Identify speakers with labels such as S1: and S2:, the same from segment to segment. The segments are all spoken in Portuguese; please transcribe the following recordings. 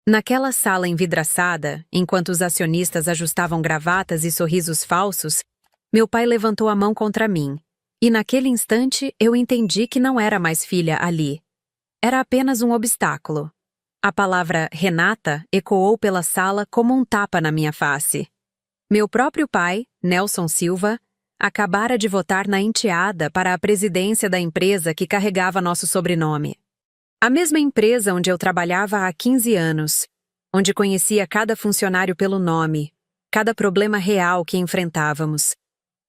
S1: Naquela sala envidraçada, enquanto os acionistas ajustavam gravatas e sorrisos falsos, meu pai levantou a mão contra mim. E naquele instante eu entendi que não era mais filha ali. Era apenas um obstáculo. A palavra Renata ecoou pela sala como um tapa na minha face. Meu próprio pai, Nelson Silva, acabara de votar na enteada para a presidência da empresa que carregava nosso sobrenome. A mesma empresa onde eu trabalhava há 15 anos, onde conhecia cada funcionário pelo nome, cada problema real que enfrentávamos.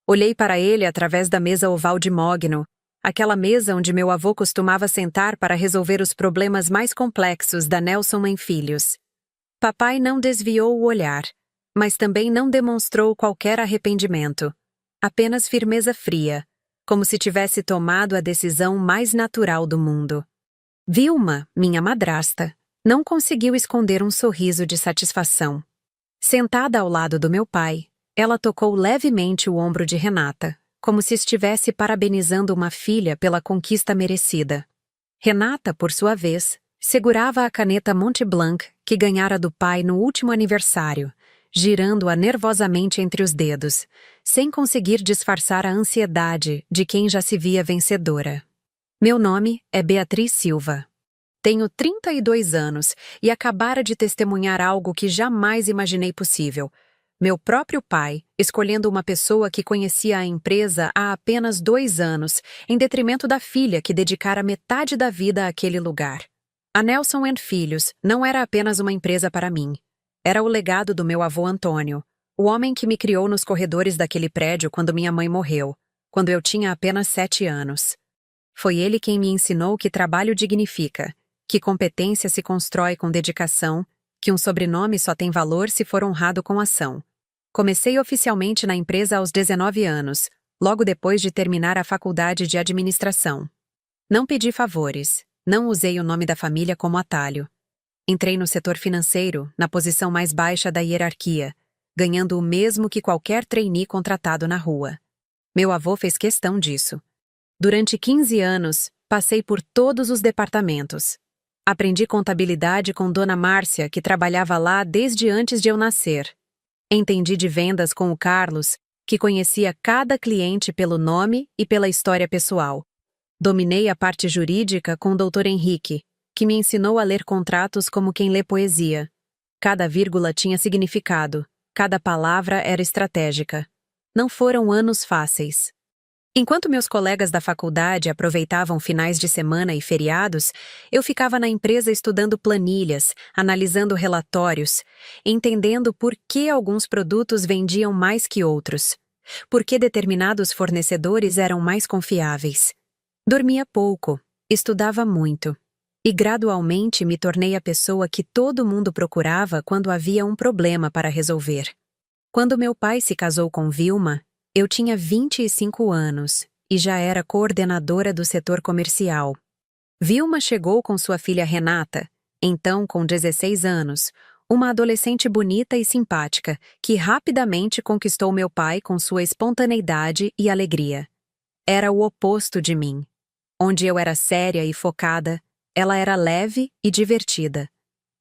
S1: Olhei para ele através da mesa oval de mogno, aquela mesa onde meu avô costumava sentar para resolver os problemas mais complexos da Nelson em Filhos. Papai não desviou o olhar, mas também não demonstrou qualquer arrependimento, apenas firmeza fria, como se tivesse tomado a decisão mais natural do mundo. Vilma, minha madrasta, não conseguiu esconder um sorriso de satisfação. Sentada ao lado do meu pai, ela tocou levemente o ombro de Renata, como se estivesse parabenizando uma filha pela conquista merecida. Renata, por sua vez, segurava a caneta Montblanc que ganhara do pai no último aniversário, girando-a nervosamente entre os dedos, sem conseguir disfarçar a ansiedade de quem já se via vencedora. Meu nome é Beatriz Silva. Tenho 32 anos e acabara de testemunhar algo que jamais imaginei possível. Meu próprio pai, escolhendo uma pessoa que conhecia a empresa há apenas 2 anos, em detrimento da filha que dedicara metade da vida àquele lugar. A Nelson Filhos não era apenas uma empresa para mim. Era o legado do meu avô Antônio, o homem que me criou nos corredores daquele prédio quando minha mãe morreu, quando eu tinha apenas 7 anos. Foi ele quem me ensinou que trabalho dignifica, que competência se constrói com dedicação, que um sobrenome só tem valor se for honrado com ação. Comecei oficialmente na empresa aos 19 anos, logo depois de terminar a faculdade de administração. Não pedi favores, não usei o nome da família como atalho. Entrei no setor financeiro, na posição mais baixa da hierarquia, ganhando o mesmo que qualquer trainee contratado na rua. Meu avô fez questão disso. Durante 15 anos, passei por todos os departamentos. Aprendi contabilidade com Dona Márcia, que trabalhava lá desde antes de eu nascer. Entendi de vendas com o Carlos, que conhecia cada cliente pelo nome e pela história pessoal. Dominei a parte jurídica com o Dr. Henrique, que me ensinou a ler contratos como quem lê poesia. Cada vírgula tinha significado, cada palavra era estratégica. Não foram anos fáceis. Enquanto meus colegas da faculdade aproveitavam finais de semana e feriados, eu ficava na empresa estudando planilhas, analisando relatórios, entendendo por que alguns produtos vendiam mais que outros, por que determinados fornecedores eram mais confiáveis. Dormia pouco, estudava muito, e gradualmente me tornei a pessoa que todo mundo procurava quando havia um problema para resolver. Quando meu pai se casou com Vilma, eu tinha 25 anos e já era coordenadora do setor comercial. Vilma chegou com sua filha Renata, então com 16 anos, uma adolescente bonita e simpática que rapidamente conquistou meu pai com sua espontaneidade e alegria. Era o oposto de mim. Onde eu era séria e focada, ela era leve e divertida.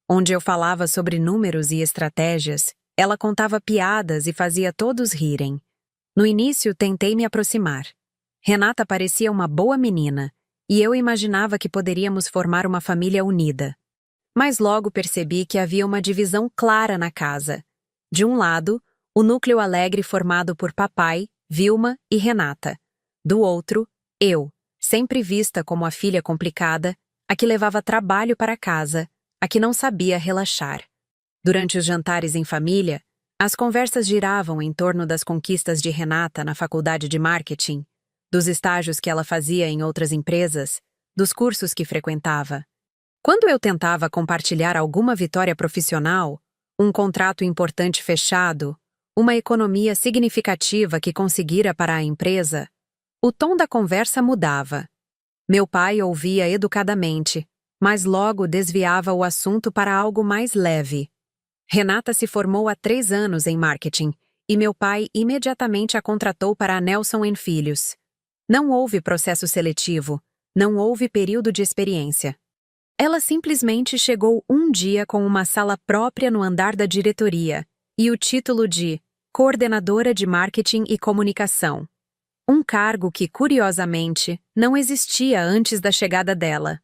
S1: Onde eu falava sobre números e estratégias, ela contava piadas e fazia todos rirem. No início, tentei me aproximar. Renata parecia uma boa menina, e eu imaginava que poderíamos formar uma família unida. Mas logo percebi que havia uma divisão clara na casa. De um lado, o núcleo alegre formado por papai, Vilma e Renata. Do outro, eu, sempre vista como a filha complicada, a que levava trabalho para casa, a que não sabia relaxar. Durante os jantares em família, as conversas giravam em torno das conquistas de Renata na faculdade de marketing, dos estágios que ela fazia em outras empresas, dos cursos que frequentava. Quando eu tentava compartilhar alguma vitória profissional, um contrato importante fechado, uma economia significativa que conseguira para a empresa, o tom da conversa mudava. Meu pai ouvia educadamente, mas logo desviava o assunto para algo mais leve. Renata se formou há 3 anos em marketing e meu pai imediatamente a contratou para a Nelson Filhos. Não houve processo seletivo, não houve período de experiência. Ela simplesmente chegou um dia com uma sala própria no andar da diretoria e o título de Coordenadora de Marketing e Comunicação. Um cargo que, curiosamente, não existia antes da chegada dela.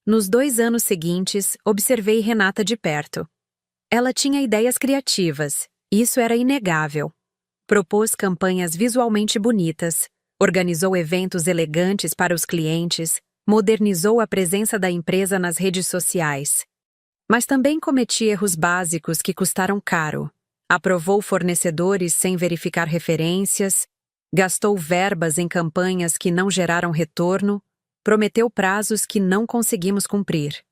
S1: Nos 2 anos seguintes, observei Renata de perto. Ela tinha ideias criativas, isso era inegável. Propôs campanhas visualmente bonitas, organizou eventos elegantes para os clientes, modernizou a presença da empresa nas redes sociais. Mas também cometia erros básicos que custaram caro. Aprovou fornecedores sem verificar referências, gastou verbas em campanhas que não geraram retorno, prometeu prazos que não conseguimos cumprir.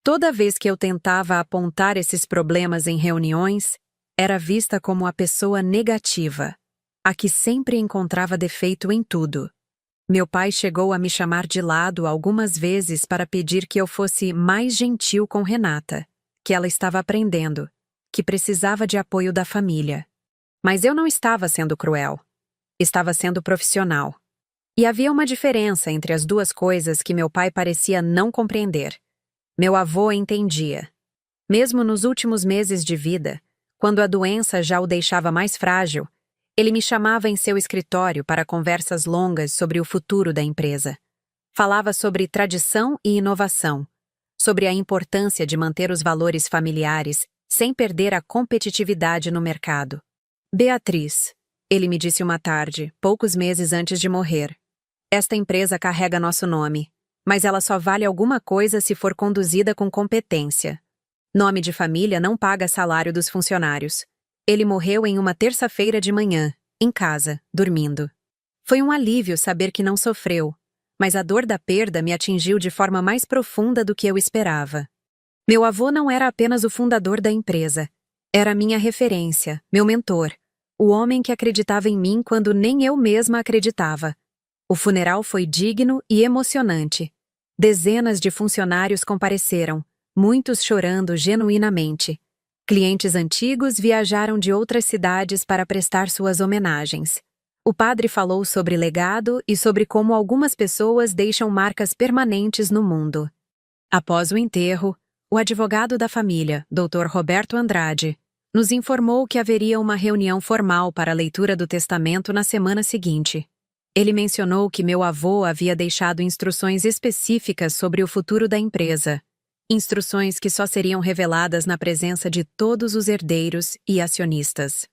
S1: Toda vez que eu tentava apontar esses problemas em reuniões, era vista como a pessoa negativa, a que sempre encontrava defeito em tudo. Meu pai chegou a me chamar de lado algumas vezes para pedir que eu fosse mais gentil com Renata, que ela estava aprendendo, que precisava de apoio da família. Mas eu não estava sendo cruel. Estava sendo profissional. E havia uma diferença entre as duas coisas que meu pai parecia não compreender. Meu avô entendia. Mesmo nos últimos meses de vida, quando a doença já o deixava mais frágil, ele me chamava em seu escritório para conversas longas sobre o futuro da empresa. Falava sobre tradição e inovação, sobre a importância de manter os valores familiares sem perder a competitividade no mercado. Beatriz, ele me disse uma tarde, poucos meses antes de morrer. Esta empresa carrega nosso nome, mas ela só vale alguma coisa se for conduzida com competência. Nome de família não paga salário dos funcionários. Ele morreu em uma terça-feira de manhã, em casa, dormindo. Foi um alívio saber que não sofreu, mas a dor da perda me atingiu de forma mais profunda do que eu esperava. Meu avô não era apenas o fundador da empresa. Era minha referência, meu mentor, o homem que acreditava em mim quando nem eu mesma acreditava. O funeral foi digno e emocionante. Dezenas de funcionários compareceram, muitos chorando genuinamente. Clientes antigos viajaram de outras cidades para prestar suas homenagens. O padre falou sobre legado e sobre como algumas pessoas deixam marcas permanentes no mundo. Após o enterro, o advogado da família, Dr. Roberto Andrade, nos informou que haveria uma reunião formal para a leitura do testamento na semana seguinte. Ele mencionou que meu avô havia deixado instruções específicas sobre o futuro da empresa, instruções que só seriam reveladas na presença de todos os herdeiros e acionistas.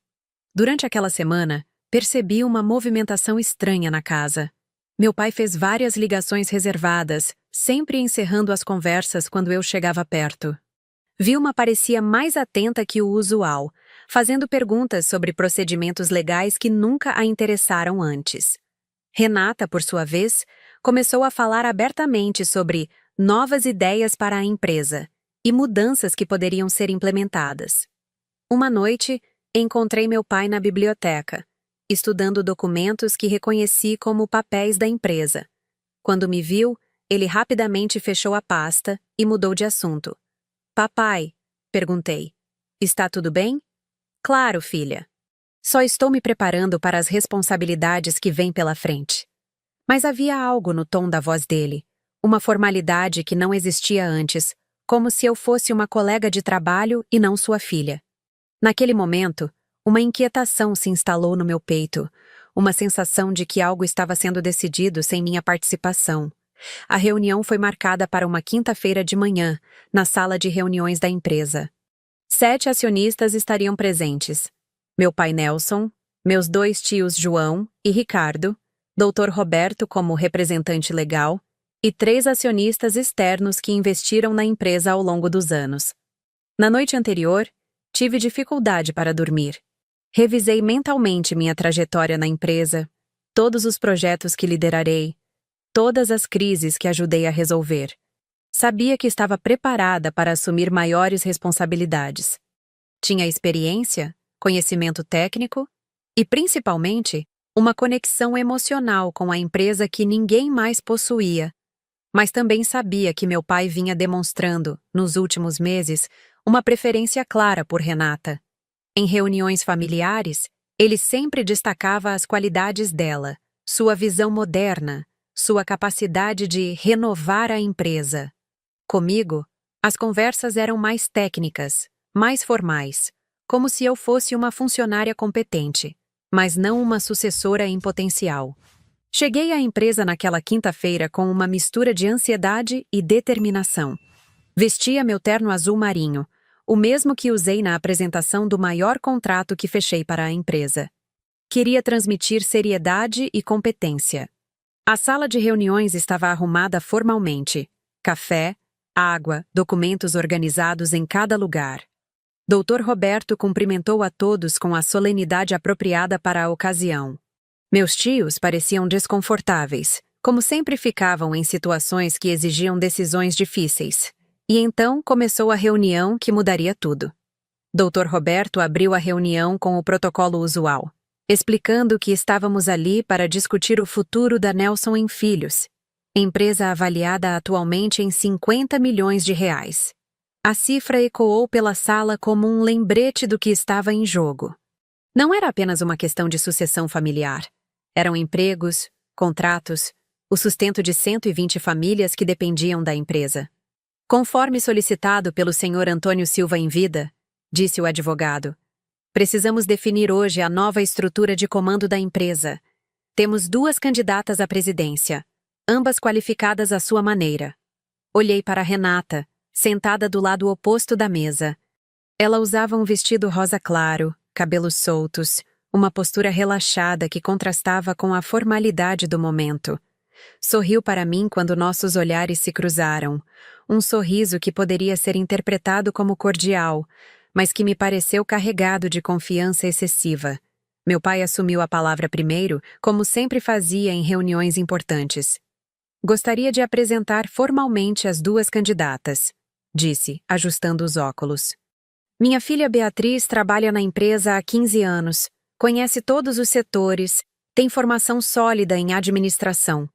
S1: Durante aquela semana, percebi uma movimentação estranha na casa. Meu pai fez várias ligações reservadas, sempre encerrando as conversas quando eu chegava perto. Vilma parecia mais atenta que o usual, fazendo perguntas sobre procedimentos legais que nunca a interessaram antes. Renata, por sua vez, começou a falar abertamente sobre novas ideias para a empresa e mudanças que poderiam ser implementadas. Uma noite, encontrei meu pai na biblioteca, estudando documentos que reconheci como papéis da empresa. Quando me viu, ele rapidamente fechou a pasta e mudou de assunto. Papai, perguntei, está tudo bem? Claro, filha. Só estou me preparando para as responsabilidades que vêm pela frente. Mas havia algo no tom da voz dele, uma formalidade que não existia antes, como se eu fosse uma colega de trabalho e não sua filha. Naquele momento, uma inquietação se instalou no meu peito, uma sensação de que algo estava sendo decidido sem minha participação. A reunião foi marcada para uma quinta-feira de manhã, na sala de reuniões da empresa. 7 acionistas estariam presentes. Meu pai Nelson, meus 2 tios João e Ricardo, Dr. Roberto como representante legal e 3 acionistas externos que investiram na empresa ao longo dos anos. Na noite anterior, tive dificuldade para dormir. Revisei mentalmente minha trajetória na empresa, todos os projetos que liderarei, todas as crises que ajudei a resolver. Sabia que estava preparada para assumir maiores responsabilidades. Tinha experiência, conhecimento técnico e, principalmente, uma conexão emocional com a empresa que ninguém mais possuía. Mas também sabia que meu pai vinha demonstrando, nos últimos meses, uma preferência clara por Renata. Em reuniões familiares, ele sempre destacava as qualidades dela, sua visão moderna, sua capacidade de renovar a empresa. Comigo, As conversas eram mais técnicas, mais formais, como se eu fosse uma funcionária competente, mas não uma sucessora em potencial. Cheguei à empresa naquela quinta-feira com uma mistura de ansiedade e determinação. Vestia meu terno azul marinho, o mesmo que usei na apresentação do maior contrato que fechei para a empresa. Queria transmitir seriedade e competência. A sala de reuniões estava arrumada formalmente. Café, água, documentos organizados em cada lugar. Dr. Roberto cumprimentou a todos com a solenidade apropriada para a ocasião. Meus tios pareciam desconfortáveis, como sempre ficavam em situações que exigiam decisões difíceis. E então começou a reunião que mudaria tudo. Dr. Roberto abriu a reunião com o protocolo usual, explicando que estávamos ali para discutir o futuro da Nelson em Filhos, empresa avaliada atualmente em 50 milhões de reais. A cifra ecoou pela sala como um lembrete do que estava em jogo. Não era apenas uma questão de sucessão familiar. Eram empregos, contratos, o sustento de 120 famílias que dependiam da empresa. Conforme solicitado pelo Sr. Antônio Silva em vida, disse o advogado, precisamos definir hoje a nova estrutura de comando da empresa. Temos 2 candidatas à presidência, ambas qualificadas à sua maneira. Olhei para Renata, sentada do lado oposto da mesa. Ela usava um vestido rosa claro, cabelos soltos, uma postura relaxada que contrastava com a formalidade do momento. Sorriu para mim quando nossos olhares se cruzaram, um sorriso que poderia ser interpretado como cordial, mas que me pareceu carregado de confiança excessiva. Meu pai assumiu a palavra primeiro, como sempre fazia em reuniões importantes. Gostaria de apresentar formalmente as 2 candidatas, disse, ajustando os óculos. Minha filha Beatriz trabalha na empresa há 15 anos, conhece todos os setores, tem formação sólida em administração.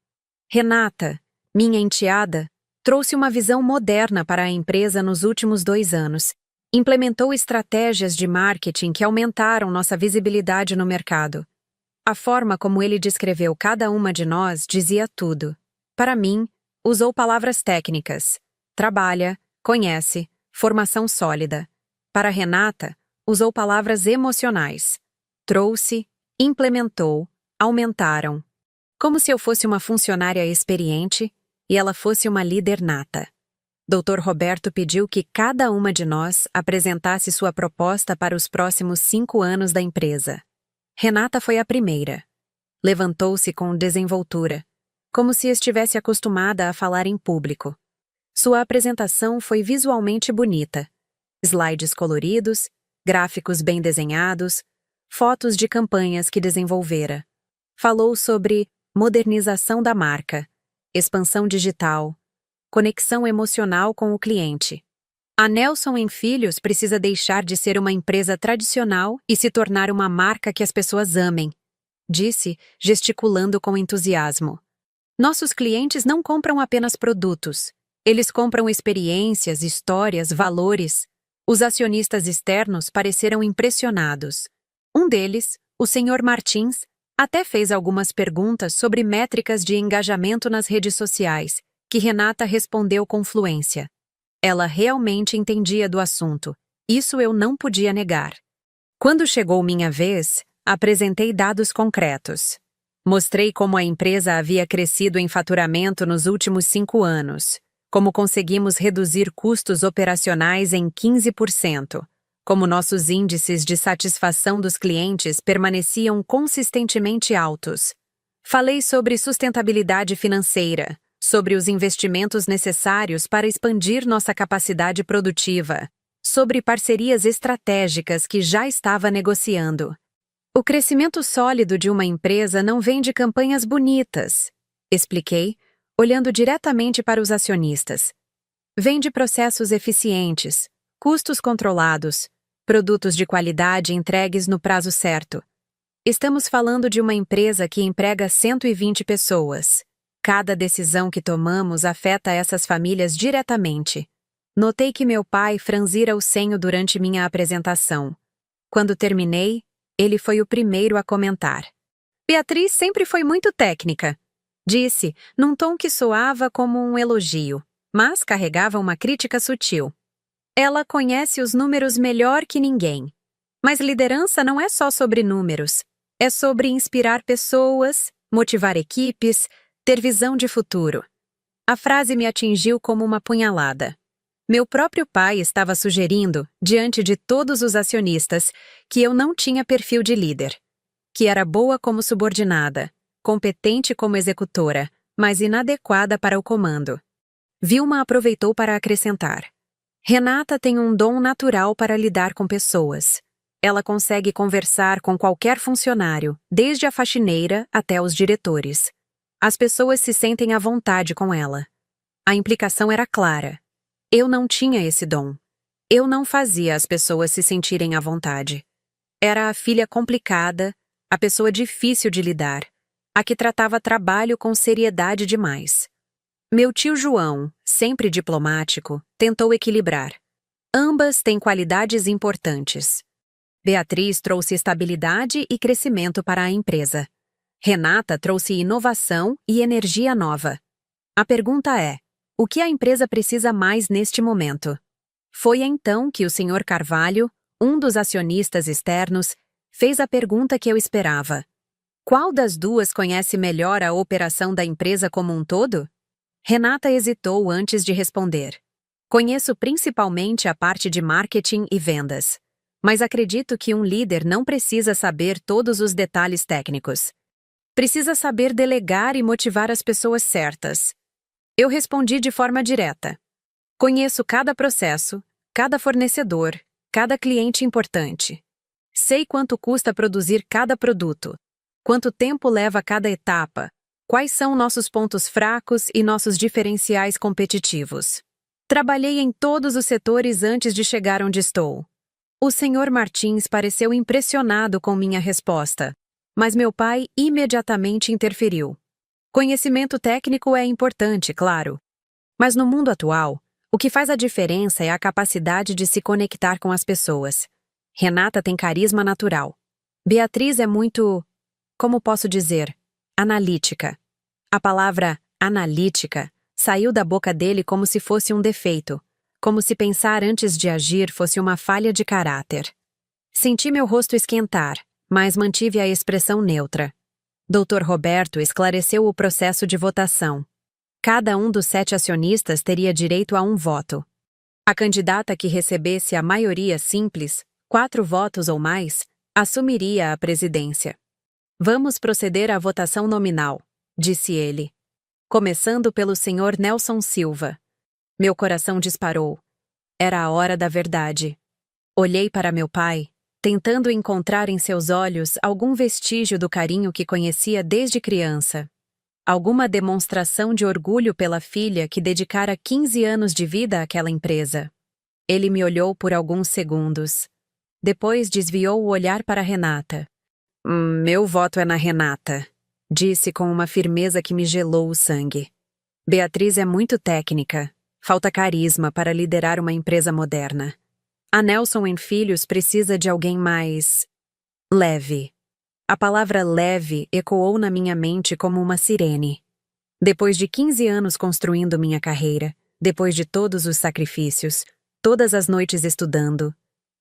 S1: Renata, minha enteada, trouxe uma visão moderna para a empresa nos últimos 2 anos. Implementou estratégias de marketing que aumentaram nossa visibilidade no mercado. A forma como ele descreveu cada uma de nós dizia tudo. Para mim, usou palavras técnicas. Trabalha, conhece, formação sólida. Para Renata, usou palavras emocionais. Trouxe, implementou, aumentaram. Como se eu fosse uma funcionária experiente e ela fosse uma líder nata. Dr. Roberto pediu que cada uma de nós apresentasse sua proposta para os próximos 5 anos da empresa. Renata foi a primeira. Levantou-se com desenvoltura, como se estivesse acostumada a falar em público. Sua apresentação foi visualmente bonita. Slides coloridos, gráficos bem desenhados, fotos de campanhas que desenvolvera. Falou sobre modernização da marca, expansão digital, conexão emocional com o cliente. A Nelson em Filhos precisa deixar de ser uma empresa tradicional e se tornar uma marca que as pessoas amem, disse, gesticulando com entusiasmo. Nossos clientes não compram apenas produtos. Eles compram experiências, histórias, valores. Os acionistas externos pareceram impressionados. Um deles, o Sr. Martins, até fez algumas perguntas sobre métricas de engajamento nas redes sociais, que Renata respondeu com fluência. Ela realmente entendia do assunto. Isso eu não podia negar. Quando chegou minha vez, apresentei dados concretos. Mostrei como a empresa havia crescido em faturamento nos últimos 5 anos, como conseguimos reduzir custos operacionais em 15%, como nossos índices de satisfação dos clientes permaneciam consistentemente altos. Falei sobre sustentabilidade financeira, sobre os investimentos necessários para expandir nossa capacidade produtiva, sobre parcerias estratégicas que já estava negociando. O crescimento sólido de uma empresa não vem de campanhas bonitas, expliquei, olhando diretamente para os acionistas. Vem de processos eficientes, custos controlados, produtos de qualidade entregues no prazo certo. Estamos falando de uma empresa que emprega 120 pessoas. Cada decisão que tomamos afeta essas famílias diretamente. Notei que meu pai franzira o senho durante minha apresentação. Quando terminei, ele foi o primeiro a comentar. Beatriz sempre foi muito técnica, disse, num tom que soava como um elogio. mas carregava uma crítica sutil. Ela conhece os números melhor que ninguém. Mas liderança não é só sobre números. É sobre inspirar pessoas, motivar equipes, ter visão de futuro. A frase me atingiu como uma punhalada. Meu próprio pai estava sugerindo, diante de todos os acionistas, que eu não tinha perfil de líder. Que era boa como subordinada, competente como executora, mas inadequada para o comando. Vilma aproveitou para acrescentar. Renata tem um dom natural para lidar com pessoas. Ela consegue conversar com qualquer funcionário, desde a faxineira até os diretores. As pessoas se sentem à vontade com ela. A implicação era clara. Eu não tinha esse dom. Eu não fazia as pessoas se sentirem à vontade. Era a filha complicada, a pessoa difícil de lidar, a que tratava trabalho com seriedade demais. Meu tio João, sempre diplomático, tentou equilibrar. Ambas têm qualidades importantes. Beatriz trouxe estabilidade e crescimento para a empresa. Renata trouxe inovação e energia nova. A pergunta é: o que a empresa precisa mais neste momento? Foi então que o Sr. Carvalho, um dos acionistas externos, fez a pergunta que eu esperava. Qual das duas conhece melhor a operação da empresa como um todo? Renata hesitou antes de responder. Conheço principalmente a parte de marketing e vendas. Mas acredito que um líder não precisa saber todos os detalhes técnicos. Precisa saber delegar e motivar as pessoas certas. Eu respondi de forma direta. Conheço cada processo, cada fornecedor, cada cliente importante. Sei quanto custa produzir cada produto, quanto tempo leva cada etapa, quais são nossos pontos fracos e nossos diferenciais competitivos. Trabalhei em todos os setores antes de chegar onde estou. O Sr. Martins pareceu impressionado com minha resposta, mas meu pai imediatamente interferiu. Conhecimento técnico é importante, claro. Mas no mundo atual, o que faz a diferença é a capacidade de se conectar com as pessoas. Renata tem carisma natural. Beatriz é muito, como posso dizer, analítica. A palavra analítica saiu da boca dele como se fosse um defeito. Como se pensar antes de agir fosse uma falha de caráter. Senti meu rosto esquentar, mas mantive a expressão neutra. Dr. Roberto esclareceu o processo de votação. Cada um dos 7 acionistas teria direito a um voto. A candidata que recebesse a maioria simples, 4 votos ou mais, assumiria a presidência. Vamos proceder à votação nominal, disse ele. Começando pelo Sr. Nelson Silva. Meu coração disparou. Era a hora da verdade. Olhei para meu pai, tentando encontrar em seus olhos algum vestígio do carinho que conhecia desde criança. Alguma demonstração de orgulho pela filha que dedicara 15 anos de vida àquela empresa. Ele me olhou por alguns segundos. Depois desviou o olhar para Renata. Meu voto é na Renata, disse com uma firmeza que me gelou o sangue. Beatriz é muito técnica. Falta carisma para liderar uma empresa moderna. A Nelson Filhos precisa de alguém mais leve. A palavra leve ecoou na minha mente como uma sirene. Depois de 15 anos construindo minha carreira, depois de todos os sacrifícios, todas as noites estudando,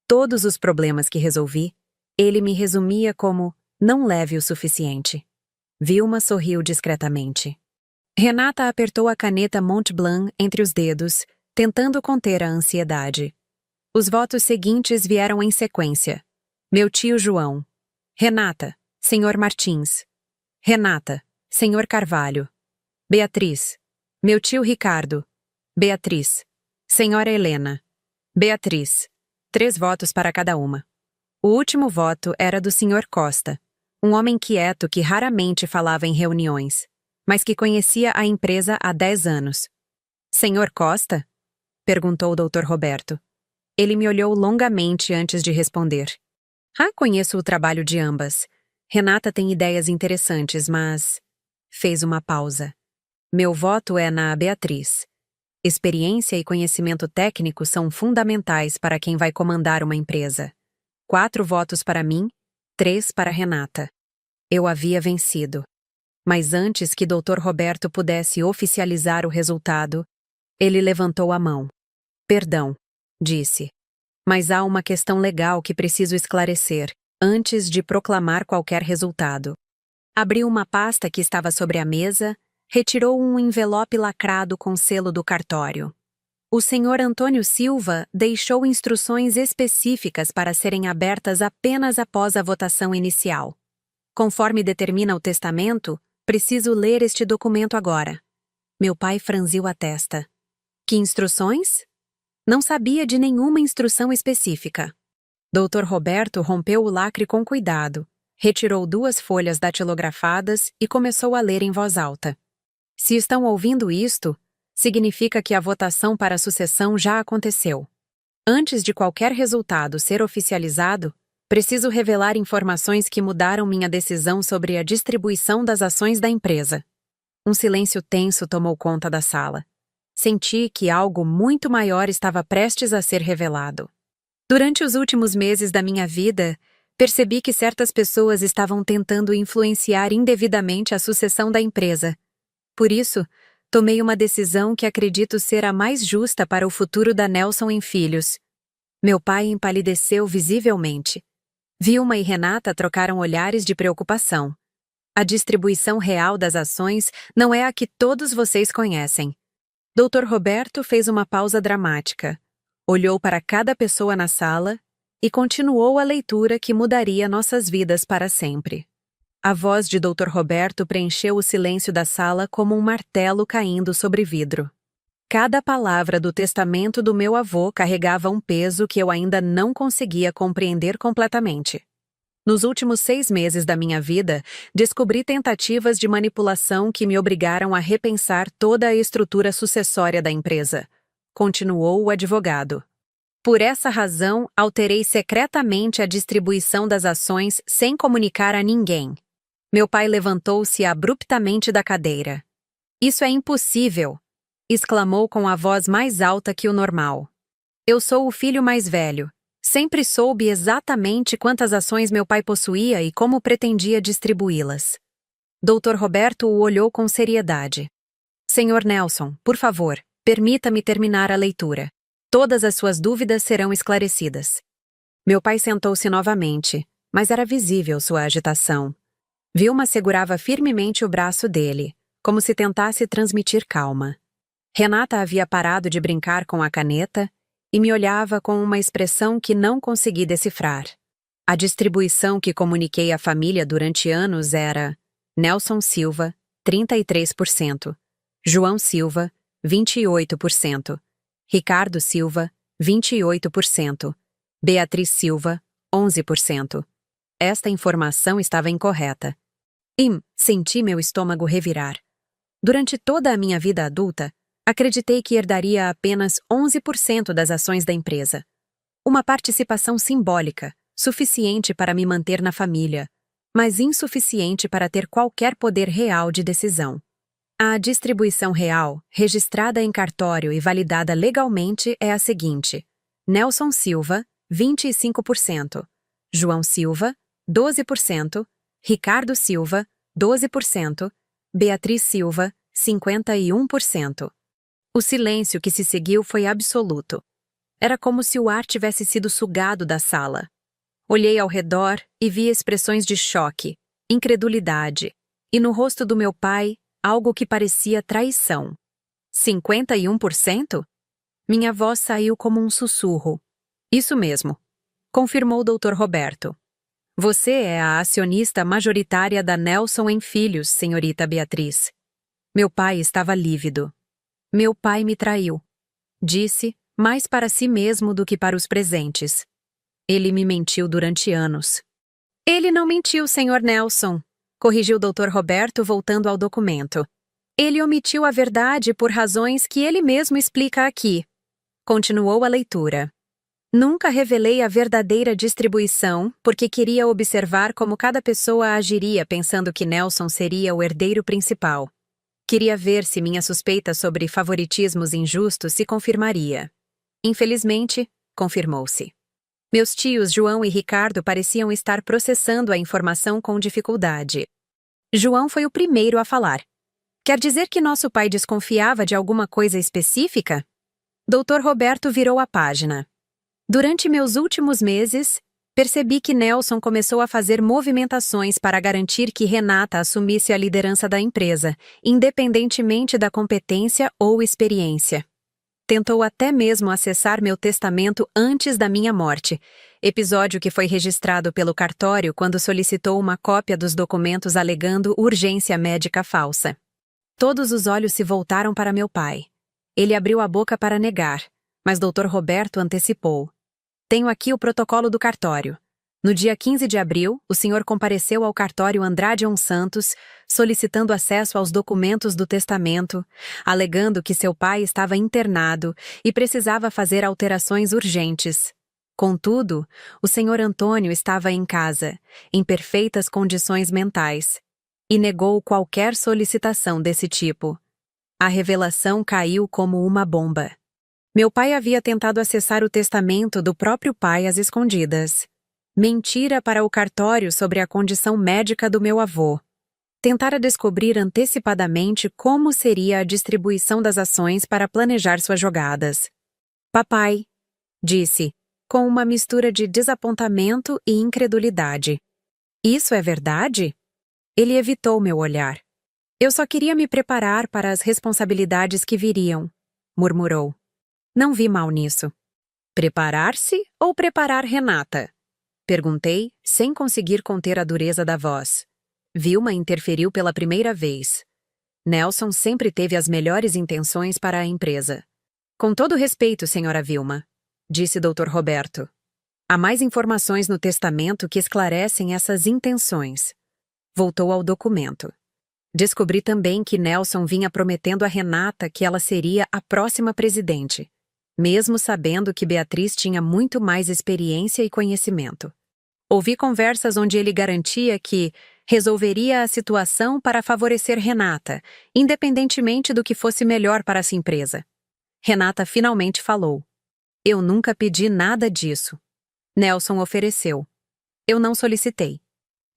S1: todos os problemas que resolvi, ele me resumia como não leve o suficiente. Vilma sorriu discretamente. Renata apertou a caneta Montblanc entre os dedos, tentando conter a ansiedade. Os votos seguintes vieram em sequência. Meu tio João. Renata, Sr. Martins. Renata, Sr. Carvalho. Beatriz. Meu tio Ricardo. Beatriz. Senhora Helena. Beatriz. 3 votos para cada uma. O último voto era do Sr. Costa, um homem quieto que raramente falava em reuniões, mas que conhecia a empresa há 10 anos. Senhor Costa? Perguntou o Dr. Roberto. Ele me olhou longamente antes de responder. Conheço o trabalho de ambas. Renata tem ideias interessantes, mas... Fez uma pausa. Meu voto é na Beatriz. Experiência e conhecimento técnico são fundamentais para quem vai comandar uma empresa. 4 votos para mim, 3 para Renata. Eu havia vencido. Mas antes que Dr. Roberto pudesse oficializar o resultado, Ele levantou a mão. Perdão, disse. Mas há uma questão legal que preciso esclarecer, antes de proclamar qualquer resultado. Abriu uma pasta que estava sobre a mesa, retirou um envelope lacrado com selo do cartório. O senhor Antônio Silva deixou instruções específicas para serem abertas apenas após a votação inicial. Conforme determina o testamento, preciso ler este documento agora. Meu pai franziu a testa. Que instruções? Não sabia de nenhuma instrução específica. Dr. Roberto rompeu o lacre com cuidado, retirou 2 folhas datilografadas e começou a ler em voz alta. Se estão ouvindo isto, significa que a votação para a sucessão já aconteceu. Antes de qualquer resultado ser oficializado, preciso revelar informações que mudaram minha decisão sobre a distribuição das ações da empresa. Um silêncio tenso tomou conta da sala. Senti que algo muito maior estava prestes a ser revelado. Durante os últimos meses da minha vida, percebi que certas pessoas estavam tentando influenciar indevidamente a sucessão da empresa. Por isso, tomei uma decisão que acredito ser a mais justa para o futuro da Nelson em Filhos. Meu pai empalideceu visivelmente. Vilma e Renata trocaram olhares de preocupação. A distribuição real das ações não é a que todos vocês conhecem. Dr. Roberto fez uma pausa dramática, olhou para cada pessoa na sala e continuou a leitura que mudaria nossas vidas para sempre. A voz de Dr. Roberto preencheu o silêncio da sala como um martelo caindo sobre vidro. Cada palavra do testamento do meu avô carregava um peso que eu ainda não conseguia compreender completamente. Nos últimos 6 meses da minha vida, descobri tentativas de manipulação que me obrigaram a repensar toda a estrutura sucessória da empresa. Continuou o advogado. Por essa razão, alterei secretamente a distribuição das ações sem comunicar a ninguém. Meu pai levantou-se abruptamente da cadeira. Isso é impossível! Exclamou com a voz mais alta que o normal. Eu sou o filho mais velho. Sempre soube exatamente quantas ações meu pai possuía e como pretendia distribuí-las. Dr. Roberto o olhou com seriedade. Senhor Nelson, por favor, permita-me terminar a leitura. Todas as suas dúvidas serão esclarecidas. Meu pai sentou-se novamente, mas era visível sua agitação. Vilma segurava firmemente o braço dele, como se tentasse transmitir calma. Renata havia parado de brincar com a caneta e me olhava com uma expressão que não consegui decifrar. A distribuição que comuniquei à família durante anos era Nelson Silva, 33%, João Silva, 28%, Ricardo Silva, 28%, Beatriz Silva, 11%. Esta informação estava incorreta. Senti meu estômago revirar. Durante toda a minha vida adulta, acreditei que herdaria apenas 11% das ações da empresa. Uma participação simbólica, suficiente para me manter na família, mas insuficiente para ter qualquer poder real de decisão. A distribuição real, registrada em cartório e validada legalmente, é a seguinte: Nelson Silva, 25%, João Silva, 12%, Ricardo Silva, 12%, Beatriz Silva, 51%. O silêncio que se seguiu foi absoluto. Era como se o ar tivesse sido sugado da sala. Olhei ao redor e vi expressões de choque, incredulidade, e no rosto do meu pai, algo que parecia traição. 51%? Minha voz saiu como um sussurro. Isso mesmo, confirmou o Dr. Roberto. Você é a acionista majoritária da Nelson em Filhos, senhorita Beatriz. Meu pai estava lívido. Meu pai me traiu. Disse, mais para si mesmo do que para os presentes. Ele me mentiu durante anos. Ele não mentiu, senhor Nelson, corrigiu o Dr. Roberto voltando ao documento. Ele omitiu a verdade por razões que ele mesmo explica aqui. Continuou a leitura. Nunca revelei a verdadeira distribuição porque queria observar como cada pessoa agiria pensando que Nelson seria o herdeiro principal. Queria ver se minha suspeita sobre favoritismos injustos se confirmaria. Infelizmente, confirmou-se. Meus tios João e Ricardo pareciam estar processando a informação com dificuldade. João foi o primeiro a falar. Quer dizer que nosso pai desconfiava de alguma coisa específica? Dr. Roberto virou a página. Durante meus últimos meses, percebi que Nelson começou a fazer movimentações para garantir que Renata assumisse a liderança da empresa, independentemente da competência ou experiência. Tentou até mesmo acessar meu testamento antes da minha morte, episódio que foi registrado pelo cartório quando solicitou uma cópia dos documentos alegando urgência médica falsa. Todos os olhos se voltaram para meu pai. Ele abriu a boca para negar, mas Dr. Roberto antecipou. Tenho aqui o protocolo do cartório. No dia 15 de abril, o senhor compareceu ao cartório Andrade Santos, solicitando acesso aos documentos do testamento, alegando que seu pai estava internado e precisava fazer alterações urgentes. Contudo, o senhor Antônio estava em casa, em perfeitas condições mentais, e negou qualquer solicitação desse tipo. A revelação caiu como uma bomba. Meu pai havia tentado acessar o testamento do próprio pai às escondidas. Mentira para o cartório sobre a condição médica do meu avô. Tentara descobrir antecipadamente como seria a distribuição das ações para planejar suas jogadas. Papai, disse, com uma mistura de desapontamento e incredulidade. Isso é verdade? Ele evitou meu olhar. Eu só queria me preparar para as responsabilidades que viriam, murmurou. Não vi mal nisso. Preparar-se ou preparar Renata? Perguntei, sem conseguir conter a dureza da voz. Vilma interferiu pela primeira vez. Nelson sempre teve as melhores intenções para a empresa. Com todo respeito, senhora Vilma, disse Dr. Roberto. Há mais informações no testamento que esclarecem essas intenções. Voltou ao documento. Descobri também que Nelson vinha prometendo a Renata que ela seria a próxima presidente, mesmo sabendo que Beatriz tinha muito mais experiência e conhecimento. Ouvi conversas onde ele garantia que resolveria a situação para favorecer Renata, independentemente do que fosse melhor para essa empresa. Renata finalmente falou. Eu nunca pedi nada disso. Nelson ofereceu. Eu não solicitei.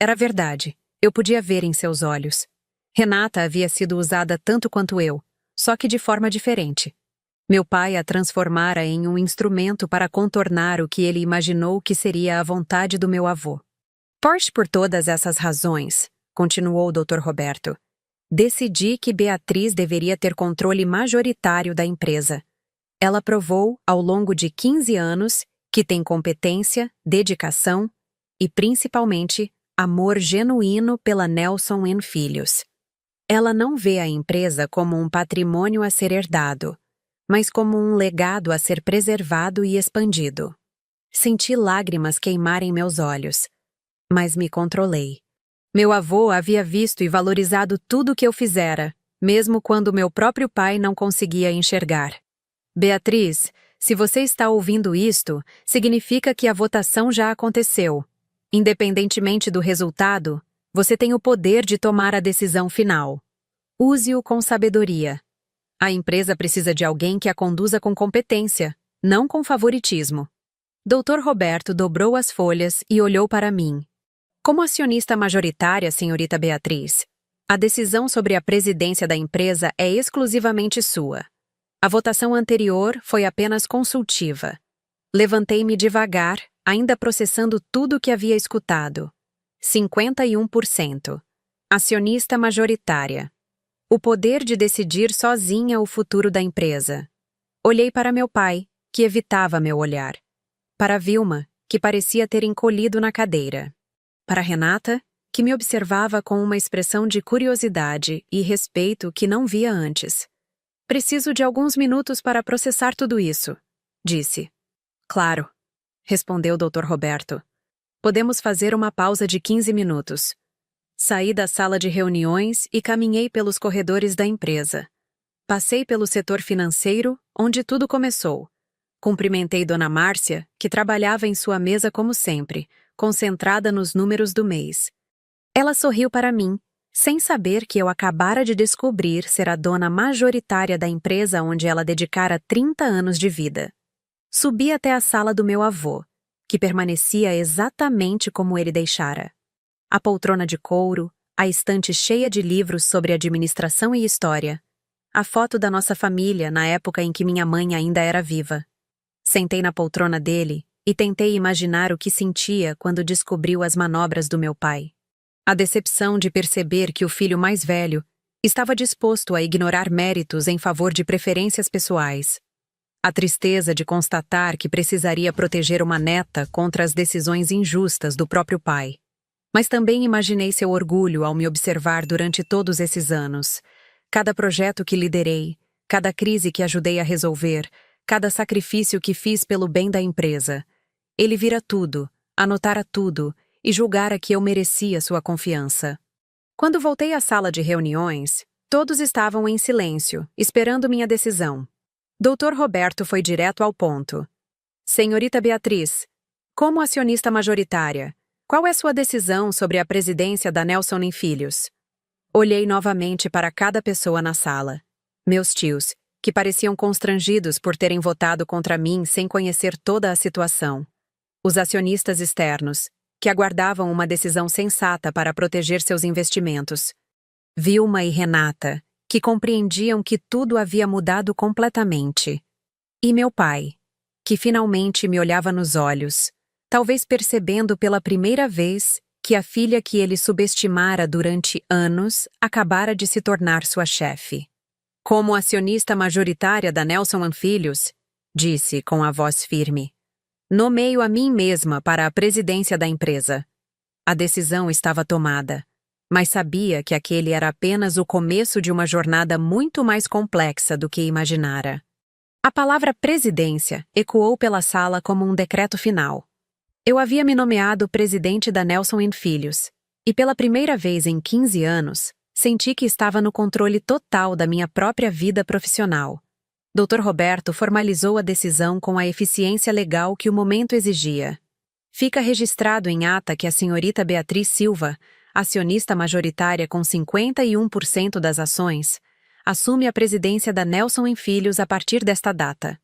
S1: Era verdade. Eu podia ver em seus olhos. Renata havia sido usada tanto quanto eu, só que de forma diferente. Meu pai a transformara em um instrumento para contornar o que ele imaginou que seria a vontade do meu avô. Por todas essas razões, continuou o Dr. Roberto, decidi que Beatriz deveria ter controle majoritário da empresa. Ela provou, ao longo de 15 anos, que tem competência, dedicação e, principalmente, amor genuíno pela Nelson Filhos. Ela não vê a empresa como um patrimônio a ser herdado, mas como um legado a ser preservado e expandido. Senti lágrimas queimarem meus olhos, mas me controlei. Meu avô havia visto e valorizado tudo o que eu fizera, mesmo quando meu próprio pai não conseguia enxergar. Beatriz, se você está ouvindo isto, significa que a votação já aconteceu. Independentemente do resultado, você tem o poder de tomar a decisão final. Use-o com sabedoria. A empresa precisa de alguém que a conduza com competência, não com favoritismo. Dr. Roberto dobrou as folhas e olhou para mim. Como acionista majoritária, senhorita Beatriz, a decisão sobre a presidência da empresa é exclusivamente sua. A votação anterior foi apenas consultiva. Levantei-me devagar, ainda processando tudo o que havia escutado. 51%. Acionista majoritária. O poder de decidir sozinha o futuro da empresa. Olhei para meu pai, que evitava meu olhar. Para Vilma, que parecia ter encolhido na cadeira. Para Renata, que me observava com uma expressão de curiosidade e respeito que não via antes. Preciso de alguns minutos para processar tudo isso, disse. Claro, respondeu Dr. Roberto. Podemos fazer uma pausa de 15 minutos. Saí da sala de reuniões e caminhei pelos corredores da empresa. Passei pelo setor financeiro, onde tudo começou. Cumprimentei Dona Márcia, que trabalhava em sua mesa como sempre, concentrada nos números do mês. Ela sorriu para mim, sem saber que eu acabara de descobrir ser a dona majoritária da empresa onde ela dedicara 30 anos de vida. Subi até a sala do meu avô, que permanecia exatamente como ele deixara. A poltrona de couro, A estante cheia de livros sobre administração e história. A foto da nossa família na época em que minha mãe ainda era viva. Sentei na poltrona dele e tentei imaginar o que sentia quando descobriu as manobras do meu pai. A decepção de perceber que o filho mais velho estava disposto a ignorar méritos em favor de preferências pessoais. A tristeza de constatar que precisaria proteger uma neta contra as decisões injustas do próprio pai. Mas também imaginei seu orgulho ao me observar durante todos esses anos. Cada projeto que liderei, cada crise que ajudei a resolver, cada sacrifício que fiz pelo bem da empresa. Ele vira tudo, anotara tudo e julgara que eu merecia sua confiança. Quando voltei à sala de reuniões, todos estavam em silêncio, esperando minha decisão. Dr. Roberto foi direto ao ponto. Senhorita Beatriz, como acionista majoritária, qual é sua decisão sobre a presidência da Nelson em Filhos? Olhei novamente para cada pessoa na sala. Meus tios, que pareciam constrangidos por terem votado contra mim sem conhecer toda a situação. Os acionistas externos, que aguardavam uma decisão sensata para proteger seus investimentos. Vilma e Renata, que compreendiam que tudo havia mudado completamente. E meu pai, que finalmente me olhava nos olhos, talvez percebendo pela primeira vez que a filha que ele subestimara durante anos acabara de se tornar sua chefe. Como acionista majoritária da Nelson Filhos, disse com a voz firme, nomeio a mim mesma para a presidência da empresa. A decisão estava tomada, mas sabia que aquele era apenas o começo de uma jornada muito mais complexa do que imaginara. A palavra presidência ecoou pela sala como um decreto final. Eu havia me nomeado presidente da Nelson Filhos, e pela primeira vez em 15 anos, senti que estava no controle total da minha própria vida profissional. Dr. Roberto formalizou a decisão com a eficiência legal que o momento exigia. Fica registrado em ata que a senhorita Beatriz Silva, acionista majoritária com 51% das ações, assume a presidência da Nelson Filhos a partir desta data.